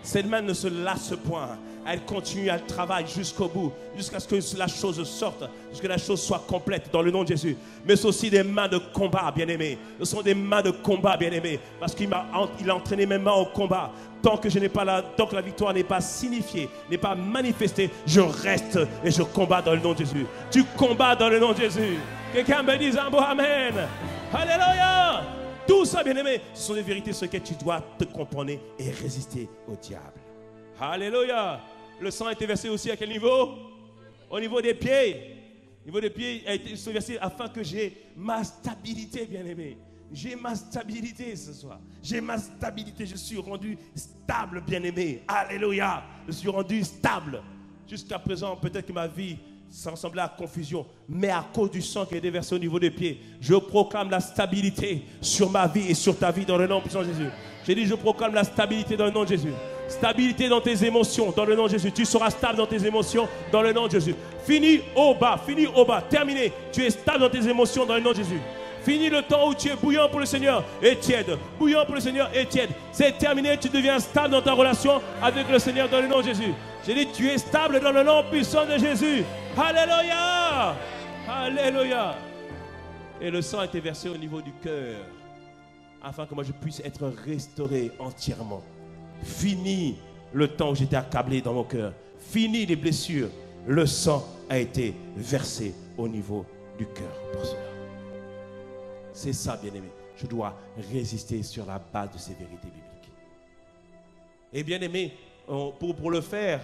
Cette main ne se lasse point. Elle continue, elle travaille jusqu'au bout, jusqu'à ce que la chose sorte, jusqu'à ce que la chose soit complète dans le nom de Jésus. Mais c'est aussi des mains de combat, bien-aimés. Ce sont des mains de combat, bien-aimés. Parce qu'il a entraîné mes mains au combat. Tant que tant que la victoire n'est pas signifiée, n'est pas manifestée, je reste et je combats dans le nom de Jésus. Tu combats dans le nom de Jésus. Quelqu'un me dise un beau amen. Alléluia. Tout ça, bien-aimé, ce sont des vérités sur lesquelles tu dois te comporter et résister au diable. Alléluia. Le sang a été versé aussi à quel niveau? Au niveau des pieds. Au niveau des pieds a été versé afin que j'ai ma stabilité, bien-aimé. J'ai ma stabilité ce soir. J'ai ma stabilité. Je suis rendu stable, bien-aimé. Alléluia. Je suis rendu stable. Jusqu'à présent, peut-être que ma vie, ça ressemblait à confusion, mais à cause du sang qui est déversé au niveau des pieds, je proclame la stabilité sur ma vie et sur ta vie dans le nom puissant de Jésus. J'ai dit, je proclame la stabilité dans le nom de Jésus. Stabilité dans tes émotions dans le nom de Jésus. Tu seras stable dans tes émotions dans le nom de Jésus. Fini au bas, terminé. Tu es stable dans tes émotions dans le nom de Jésus. Fini le temps où tu es bouillant pour le Seigneur et tiède. Bouillant pour le Seigneur et tiède. C'est terminé, tu deviens stable dans ta relation avec le Seigneur dans le nom de Jésus. J'ai dit, tu es stable dans le nom puissant de Jésus. Alléluia. Alléluia. Et le sang a été versé au niveau du cœur, afin que moi je puisse être restauré entièrement. Fini le temps où j'étais accablé dans mon cœur. Fini les blessures. Le sang a été versé au niveau du cœur pour cela. C'est ça, bien-aimé. Je dois résister sur la base de ces vérités bibliques. Et bien-aimé, pour le faire,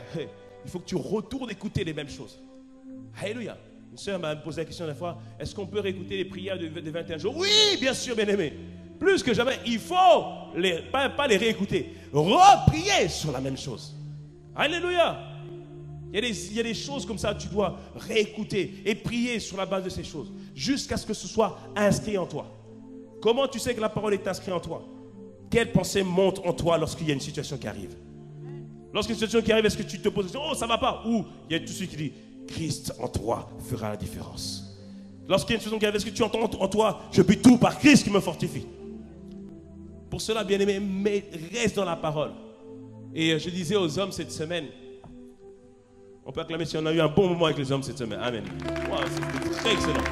il faut que tu retournes écouter les mêmes choses. Alléluia. Une sœur m'a posé la question la fois, est-ce qu'on peut réécouter les prières de 21 jours? Oui, bien sûr, bien-aimé. Plus que jamais, il faut pas les réécouter. Reprier sur la même chose. Alléluia. Il y a des choses comme ça, tu dois réécouter et prier sur la base de ces choses, jusqu'à ce que ce soit inscrit en toi. Comment tu sais que la parole est inscrite en toi? Quelle pensée monte en toi lorsqu'il y a une situation qui arrive? Lorsqu'il y a une situation qui arrive, est-ce que tu te poses, oh ça va pas? Ou il y a tout celui qui dit, Christ en toi fera la différence. Lorsqu'il y a une situation qui arrive, est-ce que tu entends en toi, je puis tout par Christ qui me fortifie? Pour cela, bien-aimé, reste dans la parole. Et je disais aux hommes cette semaine, on peut acclamer si on a eu un bon moment avec les hommes cette semaine. Amen. Wow, c'était très excellent.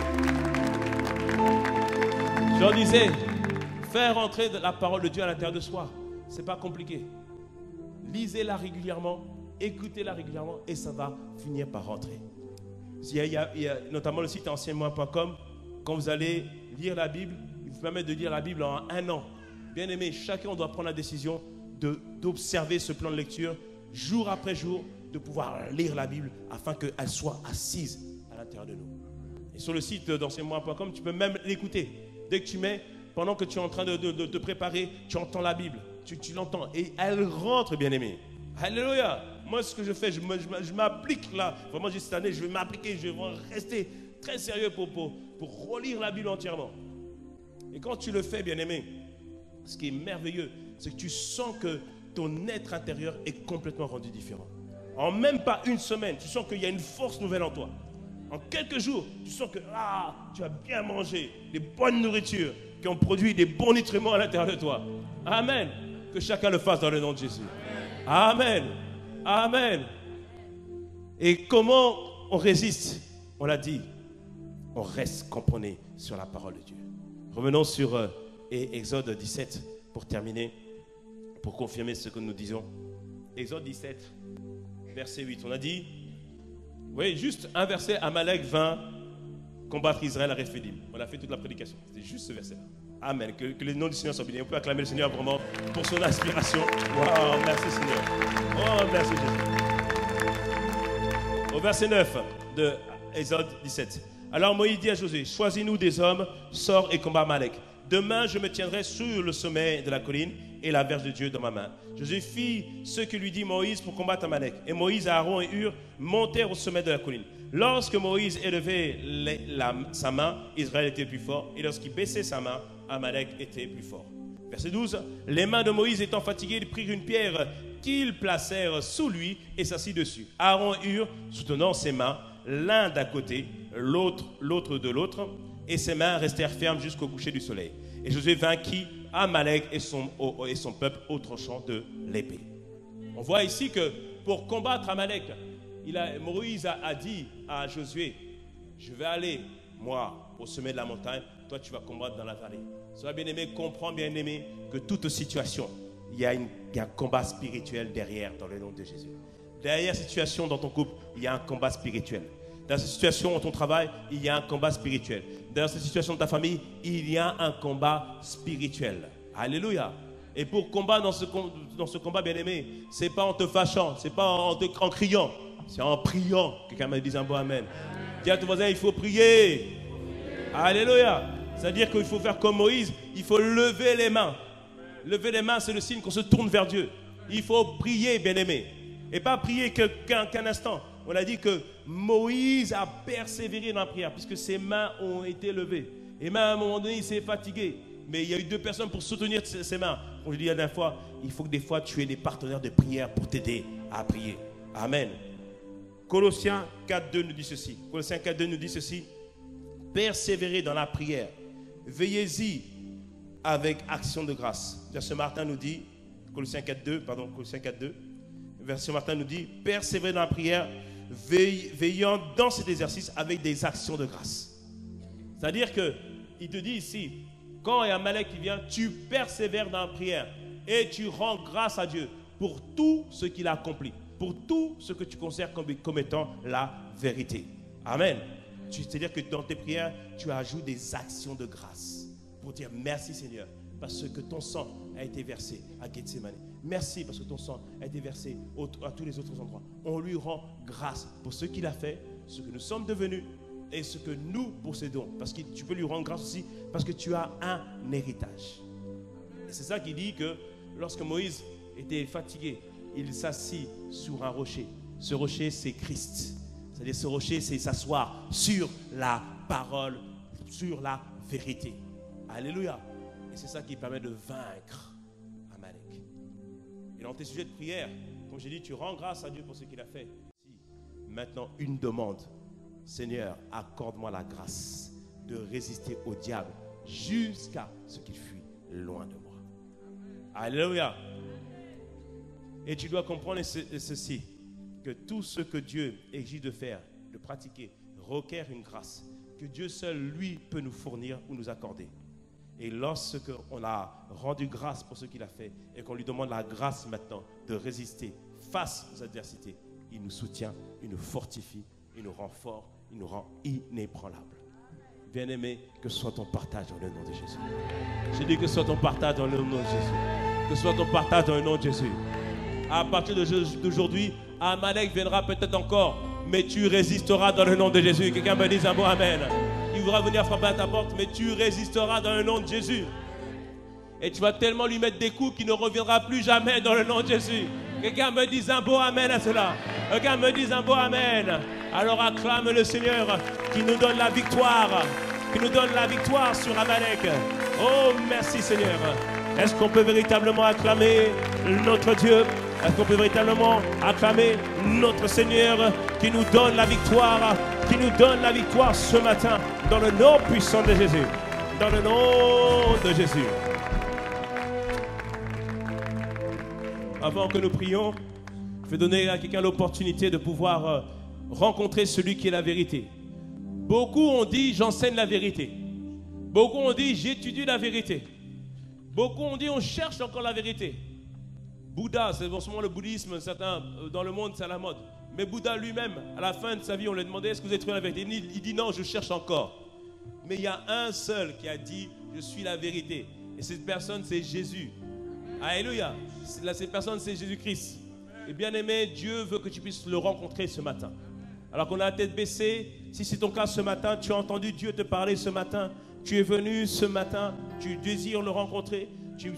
Je leur disais, faire entrer la parole de Dieu à l'intérieur de soi, c'est pas compliqué. Lisez-la régulièrement, écoutez-la régulièrement et ça va finir par rentrer. Il y a notamment le site ancienmoin.com. Quand vous allez lire la Bible, il vous permet de lire la Bible en 1 an. Bien aimé, chacun doit prendre la décision d'observer ce plan de lecture jour après jour, de pouvoir lire la Bible afin qu'elle soit assise à l'intérieur de nous. Et sur le site d'ancienmoin.com, tu peux même l'écouter. Dès que tu mets, pendant que tu es en train de te préparer, tu entends la Bible, tu l'entends et elle rentre, bien aimé. Alléluia. Moi, ce que je fais, je m'applique là. Vraiment, cette année, je vais m'appliquer, je vais rester très sérieux pour relire la Bible entièrement. Et quand tu le fais, bien aimé, ce qui est merveilleux, c'est que tu sens que ton être intérieur est complètement rendu différent. En même pas une semaine, tu sens qu'il y a une force nouvelle en toi. En quelques jours, tu sens que tu as bien mangé des bonnes nourritures qui ont produit des bons nutriments à l'intérieur de toi. Amen. Que chacun le fasse dans le nom de Jésus. Amen. Amen. Et comment on résiste? On l'a dit, on reste cramponné sur la parole de Dieu. Revenons sur Exode 17 pour terminer, pour confirmer ce que nous disons. Exode 17, verset 8. On a dit, oui, juste un verset, Amalek vint combattre Israël à Réphidim. On a fait toute la prédication. C'était juste ce verset-là. Amen. Que le nom du Seigneur soit béni. On peut acclamer le Seigneur vraiment pour son inspiration. Wow, merci Seigneur. Oh, merci Jésus. Au verset 9 de Exode 17. Alors Moïse dit à Josué, choisis-nous des hommes, sors et combat Amalek. Demain, je me tiendrai sur le sommet de la colline et la verge de Dieu dans ma main. Josué fit ce que lui dit Moïse pour combattre Amalek. Et Moïse, Aaron et Hur montèrent au sommet de la colline. Lorsque Moïse élevait sa main, Israël était plus fort. Et lorsqu'il baissait sa main, Amalek était plus fort. Verset 12. Les mains de Moïse étant fatiguées, ils prirent une pierre qu'ils placèrent sous lui et s'assit dessus. Aaron et Hur, soutenant ses mains, l'un d'un côté, l'autre de l'autre, et ses mains restèrent fermes jusqu'au coucher du soleil. Et Josué vainquit Amalek et son peuple au tranchant de l'épée. On voit ici que pour combattre Amalek, Moïse a dit à Josué, je vais aller, moi, au sommet de la montagne, toi tu vas combattre dans la vallée. Sois bien-aimé, comprends bien-aimé que toute situation, il y a un combat spirituel derrière dans le nom de Jésus. Derrière cette situation dans ton couple, il y a un combat spirituel. Dans cette situation dans ton travail, il y a un combat spirituel. Dans cette situation de ta famille, il y a un combat spirituel. Alléluia. Et pour combattre dans ce combat, bien-aimé, ce n'est pas en te fâchant, ce n'est pas en criant, c'est en priant. Quelqu'un me dit un bon amen. Dis à ton voisin, il faut prier. Alléluia. C'est-à-dire qu'il faut faire comme Moïse, il faut lever les mains. Lever les mains, c'est le signe qu'on se tourne vers Dieu. Il faut prier, bien-aimé. Et pas prier qu'un instant. On a dit que Moïse a persévéré dans la prière puisque ses mains ont été levées. Et même à un moment donné, il s'est fatigué. Mais il y a eu 2 personnes pour soutenir ses mains. Comme je dis la dernière fois, il faut que des fois tu aies des partenaires de prière pour t'aider à prier. Amen. Colossiens 4.2 nous dit ceci. Colossiens 4.2 nous dit ceci. Persévérez dans la prière. Veillez-y avec action de grâce. Verset Martin nous dit, Colossiens 4.2, verset Martin nous dit, persévérez dans la prière, veillant dans cet exercice avec des actions de grâce. C'est-à-dire qu'il te dit ici, quand il y a Amalek qui vient, tu persévères dans la prière et tu rends grâce à Dieu pour tout ce qu'il a accompli, pour tout ce que tu considères comme étant la vérité. Amen. C'est-à-dire que dans tes prières, tu ajoutes des actions de grâce pour dire merci Seigneur parce que ton sang a été versé à Gethsemane. Merci parce que ton sang a été versé à tous les autres endroits. On lui rend grâce pour ce qu'il a fait, ce que nous sommes devenus et ce que nous possédons. Parce que tu peux lui rendre grâce aussi parce que tu as un héritage. Et c'est ça qui dit que lorsque Moïse était fatigué, il s'assit sur un rocher. Ce rocher, c'est Christ. C'est-à-dire ce rocher, c'est s'asseoir sur la parole, sur la vérité. Alléluia. Et c'est ça qui permet de vaincre Amalek. Et dans tes sujets de prière, comme j'ai dit, tu rends grâce à Dieu pour ce qu'il a fait. Maintenant, une demande. Seigneur, accorde-moi la grâce de résister au diable jusqu'à ce qu'il fuit loin de moi. Alléluia. Et tu dois comprendre ceci, que tout ce que Dieu exige de faire, de pratiquer, requiert une grâce que Dieu seul, lui, peut nous fournir ou nous accorder. Et lorsque on a rendu grâce pour ce qu'il a fait et qu'on lui demande la grâce maintenant de résister face aux adversités, il nous soutient, il nous fortifie, il nous rend forts, il nous rend inébranlables. Bien-aimé, que ce soit ton partage dans le nom de Jésus. Je dis que ce soit ton partage dans le nom de Jésus. Que ce soit ton partage dans le nom de Jésus. À partir d'aujourd'hui, Amalek viendra peut-être encore, mais tu résisteras dans le nom de Jésus. Quelqu'un me dise un bon amen. Il voudra venir frapper à ta porte, mais tu résisteras dans le nom de Jésus. Et tu vas tellement lui mettre des coups qu'il ne reviendra plus jamais dans le nom de Jésus. Quelqu'un me dise un bon amen à cela. Quelqu'un me dise un bon amen. Alors acclame le Seigneur qui nous donne la victoire. Qui nous donne la victoire sur Amalek. Oh, merci Seigneur. Est-ce qu'on peut véritablement acclamer notre Dieu? Est-ce qu'on peut véritablement acclamer notre Seigneur qui nous donne la victoire, qui nous donne la victoire ce matin dans le nom puissant de Jésus. Dans le nom de Jésus. Avant que nous prions, je vais donner à quelqu'un l'opportunité de pouvoir rencontrer celui qui est la vérité. Beaucoup ont dit j'enseigne la vérité. Beaucoup ont dit j'étudie la vérité. Beaucoup ont dit on cherche encore la vérité. Bouddha, c'est en ce moment le bouddhisme, certains dans le monde c'est à la mode. Mais Bouddha lui-même, à la fin de sa vie, on lui a demandé, est-ce que vous êtes trouvé la vérité? Il dit non, je cherche encore. Mais il y a un seul qui a dit, je suis la vérité. Et cette personne, c'est Jésus. Alléluia. Cette personne, c'est Jésus-Christ. Et bien aimé, Dieu veut que tu puisses le rencontrer ce matin. Alors qu'on a la tête baissée, si c'est ton cas ce matin, tu as entendu Dieu te parler ce matin, tu es venu ce matin, tu désires le rencontrer,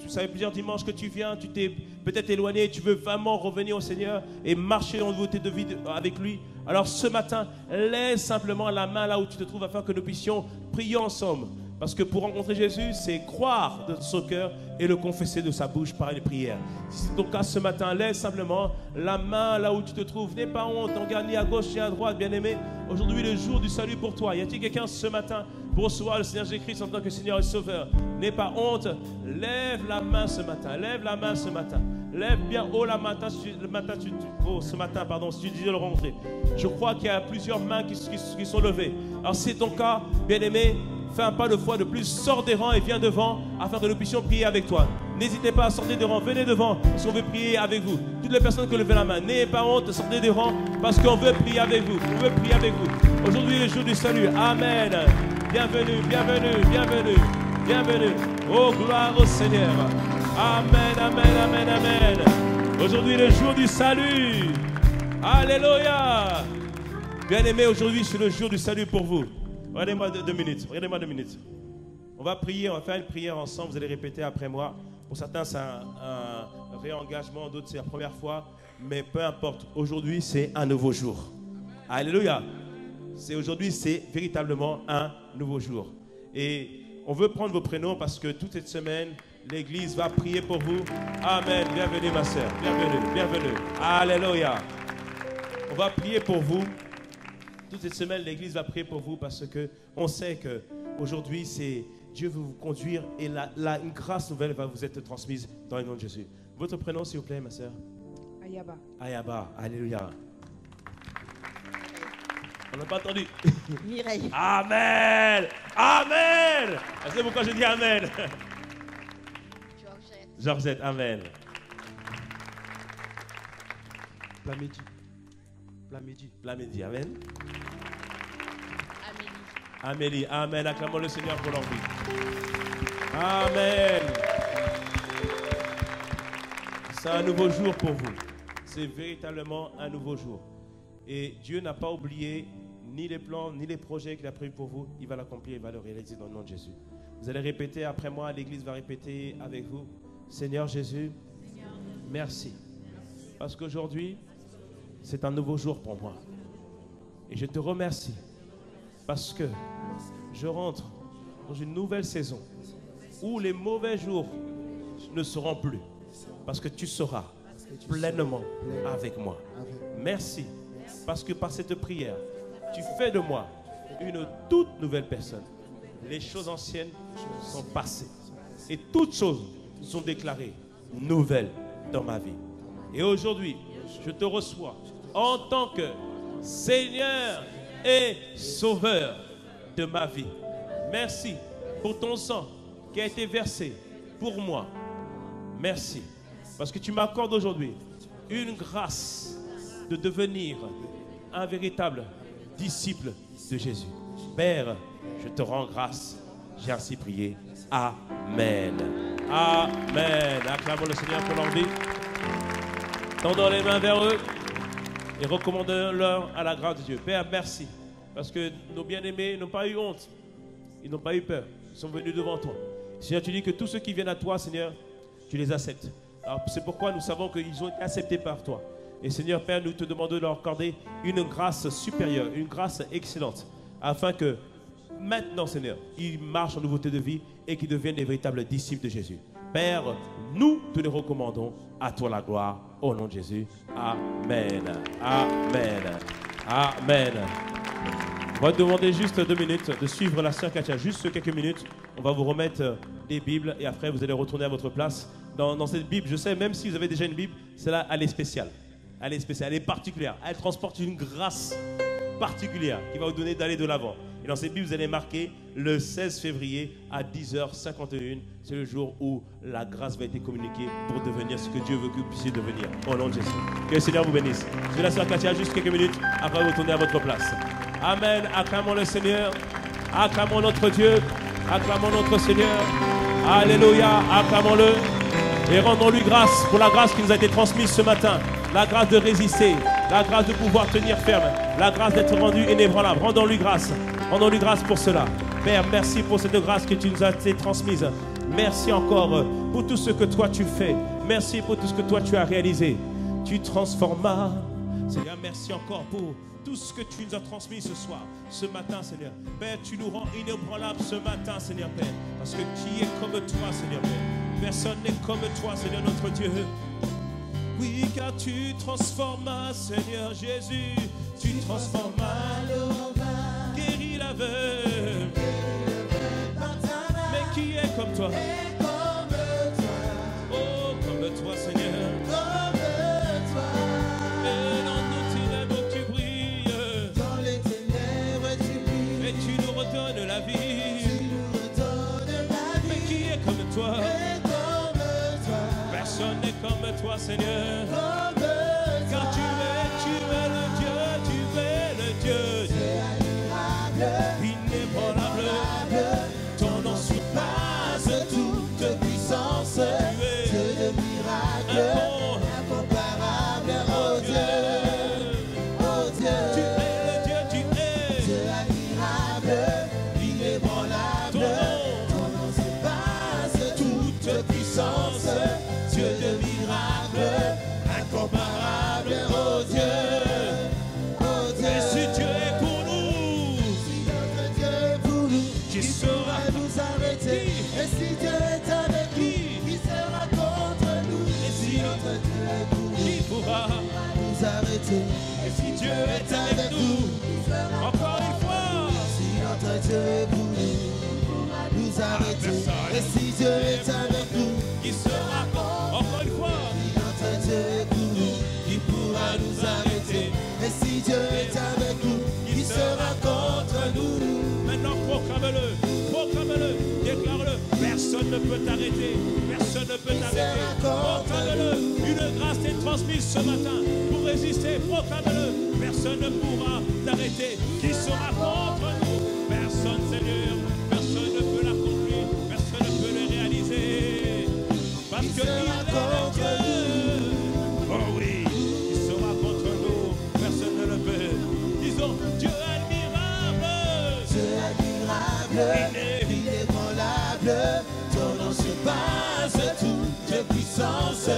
ça fait plusieurs dimanches que tu viens, tu t'es peut-être éloigné, tu veux vraiment revenir au Seigneur et marcher en nouveauté de vie avec lui. Alors ce matin, laisse simplement la main là où tu te trouves afin que nous puissions prier ensemble. Parce que pour rencontrer Jésus, c'est croire de son cœur et le confesser de sa bouche par une prière. Si c'est ton cas ce matin, laisse simplement la main là où tu te trouves. N'aie pas honte, on regarde ni à gauche ni à droite, bien-aimé. Aujourd'hui, le jour du salut pour toi. Y a-t-il quelqu'un ce matin pour recevoir le Seigneur Jésus-Christ en tant que Seigneur et Sauveur? N'aie pas honte, lève la main ce matin. Lève la main ce matin. Lève bien haut la main, ce matin, pardon, si tu disais le rencontrer. Je crois qu'il y a plusieurs mains qui sont levées. Alors si c'est ton cas, bien-aimé, fais un pas de foi de plus, sors des rangs et viens devant afin que nous puissions prier avec toi. N'hésitez pas à sortir des rangs, venez devant parce qu'on veut prier avec vous. Toutes les personnes qui ont levé la main, n'ayez pas honte, sortez des rangs parce qu'on veut prier avec vous. On veut prier avec vous. Aujourd'hui, le jour du salut. Amen. Bienvenue, bienvenue, bienvenue, bienvenue. Oh, gloire au Seigneur. Amen, amen, amen, amen. Aujourd'hui, le jour du salut. Alléluia. Bien-aimés, aujourd'hui, c'est le jour du salut pour vous. Regardez-moi 2 minutes. Regardez-moi 2 minutes. On va prier, on va faire une prière ensemble. Vous allez répéter après moi. Pour certains, c'est un réengagement. D'autres, c'est la première fois. Mais peu importe. Aujourd'hui, c'est un nouveau jour. Alléluia. Aujourd'hui, c'est véritablement un nouveau jour. Et on veut prendre vos prénoms parce que toute cette semaine, l'Église va prier pour vous. Amen. Bienvenue, ma sœur. Bienvenue, bienvenue. Alléluia. On va prier pour vous. Toute cette semaine, l'Église va prier pour vous parce qu'on sait qu'aujourd'hui, Dieu veut vous conduire et une grâce nouvelle va vous être transmise dans le nom de Jésus. Votre prénom, s'il vous plaît, ma sœur? Ayaba. Ayaba. Alléluia. On n'a pas entendu. Mireille. Amen. Amen. C'est pourquoi je dis Amen. Georgette. Georgette, Amen. Plamedi. Plamedi. Plamedi, Amen. Amélie. Amélie, Amen. Acclamons le Seigneur pour leur vie. Amen. C'est un nouveau jour pour vous. C'est véritablement un nouveau jour. Et Dieu n'a pas oublié ni les plans, ni les projets qu'il a prévus pour vous. Il va l'accomplir, il va le réaliser dans le nom de Jésus. Vous allez répéter après moi, l'Église va répéter avec vous. Seigneur Jésus, merci. Parce qu'aujourd'hui, c'est un nouveau jour pour moi. Et je te remercie. Parce que je rentre dans une nouvelle saison où les mauvais jours ne seront plus. Parce que tu seras pleinement avec moi. Merci. Parce que par cette prière, tu fais de moi une toute nouvelle personne. Les choses anciennes sont passées. Et toutes choses sont déclarées nouvelles dans ma vie. Et aujourd'hui, je te reçois en tant que Seigneur et Sauveur de ma vie. Merci pour ton sang qui a été versé pour moi. Merci parce que tu m'accordes aujourd'hui une grâce de devenir un véritable disciple de Jésus. Père, je te rends grâce. J'ai ainsi prié. Amen. Amen. Acclamons le Seigneur pour leur vie. Tendons les mains vers eux et recommandons-leur à la grâce de Dieu. Père, merci. Parce que nos bien-aimés n'ont pas eu honte. Ils n'ont pas eu peur. Ils sont venus devant toi. Seigneur, tu dis que tous ceux qui viennent à toi, Seigneur, tu les acceptes. Alors c'est pourquoi nous savons qu'ils ont été acceptés par toi. Et Seigneur, Père, nous te demandons de leur accorder une grâce supérieure, une grâce excellente, afin que maintenant, Seigneur, ils marchent en nouveauté de vie et qu'ils deviennent des véritables disciples de Jésus. Père, nous te les recommandons. À toi la gloire, au nom de Jésus. Amen. Amen. Amen. On va te demander juste 2 minutes de suivre la sœur Katia. Juste quelques minutes. On va vous remettre des Bibles et après vous allez retourner à votre place. Dans cette Bible, je sais, même si vous avez déjà une Bible, celle-là, elle est spéciale. Elle est spéciale, elle est particulière. Elle transporte une grâce particulière qui va vous donner d'aller de l'avant. Et dans cette Bible, vous allez marquer le 16 février à 10h51. C'est le jour où la grâce va être communiquée pour devenir ce que Dieu veut que vous puissiez devenir. Au nom de Jésus. Que le Seigneur vous bénisse. Je vais la sœur Katia juste quelques minutes. Après, vous tournez à votre place. Amen. Acclamons le Seigneur. Acclamons notre Dieu. Acclamons notre Seigneur. Alléluia. Acclamons-le. Et rendons-lui grâce pour la grâce qui nous a été transmise ce matin. La grâce de résister. La grâce de pouvoir tenir ferme. La grâce d'être rendu inébranlable. Rendons-lui grâce. Rendons-lui grâce pour cela. Père, merci pour cette grâce que tu nous as été transmise. Merci encore pour tout ce que toi tu fais. Merci pour tout ce que toi tu as réalisé. Tu transformas. Seigneur, merci encore pour tout ce que tu nous as transmis ce soir, ce matin, Seigneur. Père, tu nous rends inébranlables ce matin, Seigneur Père. Parce que qui est comme toi, Seigneur Père? Personne n'est comme toi, Seigneur notre Dieu. Oui, car tu transformas, Seigneur Jésus. Tu transformas l'aveugle, guéris l'aveugle. Mais qui est comme toi? Oh, comme toi, Seigneur. Et dans nos ténèbres, tu brilles. Dans les ténèbres, tu brilles. Et tu nous redonnes la vie. Mais qui est comme toi? Personne n'est comme toi, Seigneur. Car tu es le Dieu, inébranlable. Ton nom surpasse toute puissance. Tu es Dieu de miracles, incomparable, oh Dieu, oh Dieu. Tu es le Dieu, Dieu admirable, inébranlable. Ton nom surpasse toute puissance. Dieu de miracles, incomparable, oh Dieu, oh Dieu. Et si Dieu est pour nous, si notre Dieu est pour nous, qui saura nous arrêter? Et si Dieu est avec nous, qui sera contre nous? Et si notre Dieu est pour nous, qui pourra nous arrêter? Et si Dieu est avec nous, encore une fois, si notre Dieu est pour nous, nous arrêter? Et si Dieu est avec nous, qui sera encore une fois, si notre Dieu est pour nous, qui pourra nous arrêter? Et si Dieu est avec nous, qui sera contre nous? Maintenant proclame-le, proclame-le, déclare-le. Personne ne peut t'arrêter, personne ne peut t'arrêter. Proclame-le, une grâce t'est transmise ce matin pour résister. Proclame-le, personne ne pourra t'arrêter. Qui sera contre nous? Personne, Seigneur, personne ne peut l'accomplir, personne ne peut le réaliser. Parce que il est Dieu. Oh oui, il sera contre nous, personne ne le peut. Disons, Dieu admirable, inébranlable. Ton nom surpasse toute puissance.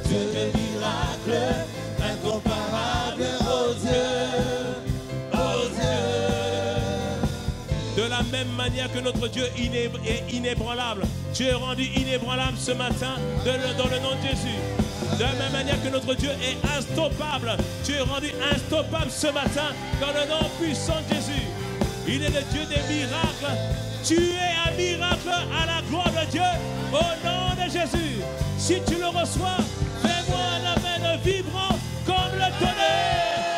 Dieu de miracles, incomparable, oh Dieu, oh Dieu. De la même manière que notre Dieu est inébranlable, Dieu est rendu inébranlable ce matin dans le nom de Jésus. De la même manière que notre Dieu est instoppable, Dieu est rendu instoppable ce matin dans le nom puissant de Jésus. Il est le Dieu des miracles. Tu es un miracle à la gloire de Dieu au nom de Jésus. Si tu le reçois, fais-moi un amen vibrant comme le tonnerre.